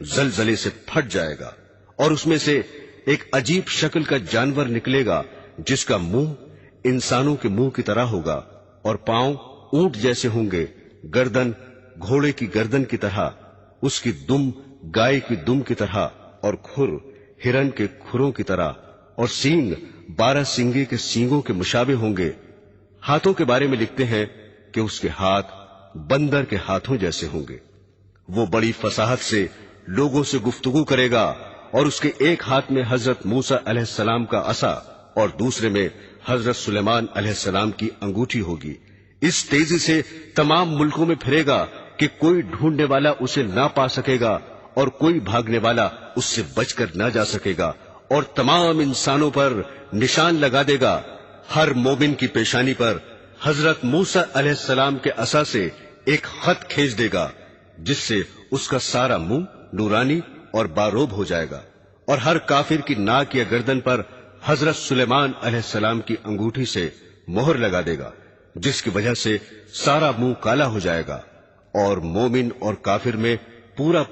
[SPEAKER 1] زلزلے سے پھٹ جائے گا، اور اس میں سے ایک عجیب شکل کا جانور نکلے گا جس کا منہ انسانوں کے منہ کی طرح ہوگا اور پاؤں اونٹ جیسے ہوں گے، گردن گھوڑے کی گردن کی طرح، اس کی دم گائے کی دم کی طرح، اور کھر ہرن کے کھروں کی طرح، اور سینگ 12 سینگے کے سینگوں کے مشابہ ہوں گے۔ ہاتھوں کے بارے میں لکھتے ہیں کہ اس کے ہاتھ بندر کے ہاتھوں جیسے ہوں گے۔ وہ بڑی فصاحت سے لوگوں سے گفتگو کرے گا، اور اس کے ایک ہاتھ میں حضرت موسیٰ علیہ السلام کا عصا اور دوسرے میں حضرت سلیمان علیہ السلام کی انگوٹھی ہوگی۔ اس تیزی سے تمام ملکوں میں پھرے گا کہ کوئی ڈھونڈنے والا اسے نہ پا سکے گا اور کوئی بھاگنے والا اس سے بچ کر نہ جا سکے گا، اور تمام انسانوں پر نشان لگا دے گا۔ ہر مومن کی پیشانی پر حضرت موسیٰ علیہ السلام کے عصا سے ایک خط کھینچ دے گا، جس سے اس کا سارا منہ نورانی اور باروب ہو جائے گا، اور ہر کافر کی ناک یا گردن پر حضرت سلیمان علیہ السلام کی انگوٹھی سے مہر لگا دے گا، جس کی وجہ سے سارا منہ کالا ہو جائے گا، اور مومن اور کافر میں پورا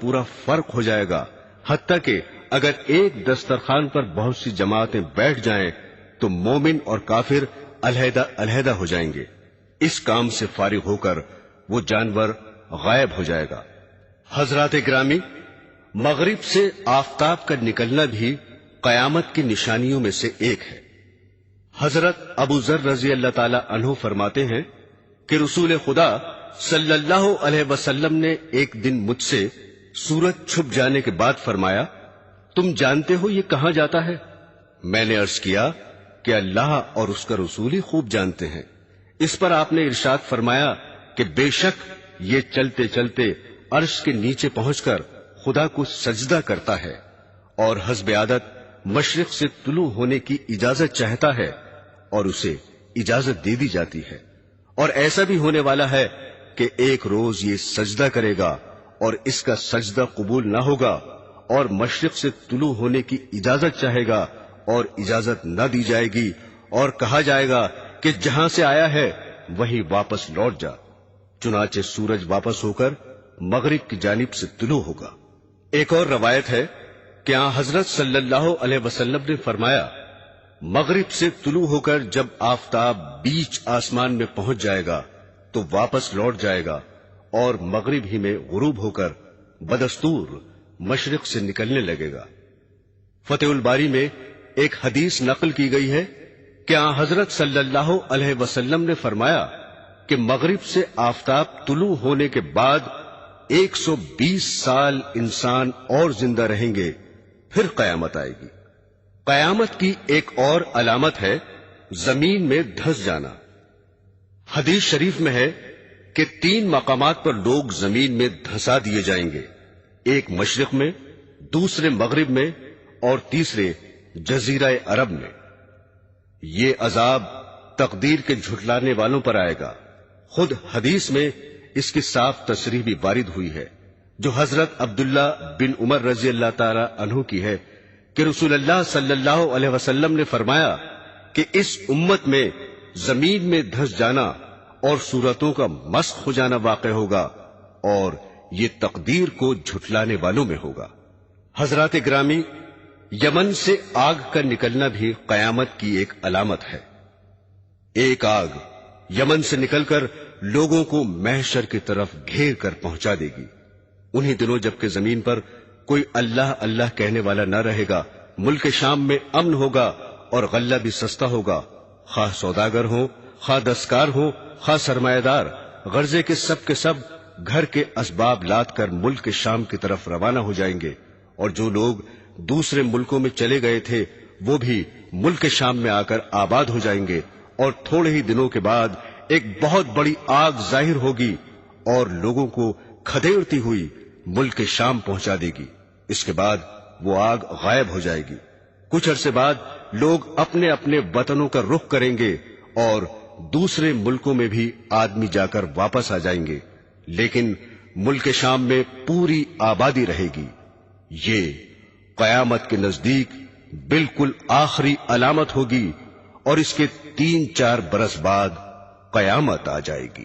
[SPEAKER 1] فرق ہو جائے گا، حتیٰ کہ اگر ایک دسترخوان پر بہت سی جماعتیں بیٹھ جائیں تو مومن اور کافر علیحدہ علیحدہ ہو جائیں گے۔ اس کام سے فارغ ہو کر وہ جانور غائب ہو جائے گا۔ حضرات گرامی، مغرب سے آفتاب کا نکلنا بھی قیامت کی نشانیوں میں سے ایک ہے۔ حضرت ابو ذر رضی اللہ تعالی عنہ فرماتے ہیں کہ رسول خدا صلی اللہ علیہ وسلم نے ایک دن مجھ سے سورج چھپ جانے کے بعد فرمایا، تم جانتے ہو یہ کہاں جاتا ہے؟ میں نے عرض کیا کہ اللہ اور اس کا رسول ہی خوب جانتے ہیں۔ اس پر آپ نے ارشاد فرمایا کہ بے شک یہ چلتے چلتے عرش کے نیچے پہنچ کر خدا کو سجدہ کرتا ہے، اور حسب عادت مشرق سے طلوع ہونے کی اجازت چاہتا ہے، اور اسے اجازت دے دی جاتی ہے، اور ایسا بھی ہونے والا ہے کہ ایک روز یہ سجدہ کرے گا اور اس کا سجدہ قبول نہ ہوگا، اور مشرق سے طلوع ہونے کی اجازت چاہے گا اور اجازت نہ دی جائے گی، اور کہا جائے گا کہ جہاں سے آیا ہے وہیں واپس لوٹ جا، چنانچہ سورج واپس ہو کر مغرب کی جانب سے طلوع ہوگا۔ ایک اور روایت ہے کہ حضرت صلی اللہ علیہ وسلم نے فرمایا، مغرب سے طلوع ہو کر جب آفتاب بیچ آسمان میں پہنچ جائے گا تو واپس لوٹ جائے گا، اور مغرب ہی میں غروب ہو کر بدستور مشرق سے نکلنے لگے گا۔ فتح الباری میں ایک حدیث نقل کی گئی ہے کہ حضرت صلی اللہ علیہ وسلم نے فرمایا کہ مغرب سے آفتاب طلوع ہونے کے بعد 120 سال انسان اور زندہ رہیں گے، پھر قیامت آئے گی۔ قیامت کی ایک اور علامت ہے زمین میں دھس جانا۔ حدیث شریف میں ہے کہ 3 مقامات پر لوگ زمین میں دھسا دیے جائیں گے، ایک مشرق میں، دوسرے مغرب میں، اور تیسرے جزیرہ عرب میں۔ یہ عذاب تقدیر کے جھٹلانے والوں پر آئے گا۔ خود حدیث میں اس کی صاف تصریح بھی وارد ہوئی ہے، جو حضرت عبداللہ بن عمر رضی اللہ تعالی عنہ کی ہے کہ رسول اللہ صلی اللہ علیہ وسلم نے فرمایا کہ اس امت میں زمین میں دھس جانا اور صورتوں کا مسخ ہو جانا واقع ہوگا، اور یہ تقدیر کو جھٹلانے والوں میں ہوگا۔ حضرات گرامی، یمن سے آگ کا نکلنا بھی قیامت کی ایک علامت ہے۔ ایک آگ یمن سے نکل کر لوگوں کو محشر کی طرف گھیر کر پہنچا دے گی۔ انہی دنوں جبکہ زمین پر کوئی اللہ اللہ کہنے والا نہ رہے گا، ملک شام میں امن ہوگا اور غلہ بھی سستا ہوگا، خواہ سوداگر ہوں، خواہ دستکار ہوں، خواہ سرمایہ دار، غرضے کے سب گھر کے اسباب لاد کر ملک شام کی طرف روانہ ہو جائیں گے، اور جو لوگ دوسرے ملکوں میں چلے گئے تھے وہ بھی ملک شام میں آ کر آباد ہو جائیں گے، اور تھوڑے ہی دنوں کے بعد ایک بہت بڑی آگ ظاہر ہوگی اور لوگوں کو کھدیڑتی ہوئی ملک شام پہنچا دے گی۔ اس کے بعد وہ آگ غائب ہو جائے گی۔ کچھ عرصے بعد لوگ اپنے اپنے وطنوں کا رخ کریں گے، اور دوسرے ملکوں میں بھی آدمی جا کر واپس آ جائیں گے، لیکن ملک شام میں پوری آبادی رہے گی، یہ قیامت کے نزدیک بالکل آخری علامت ہوگی، اور اس کے 3-4 برس بعد قیامت آ جائے گی۔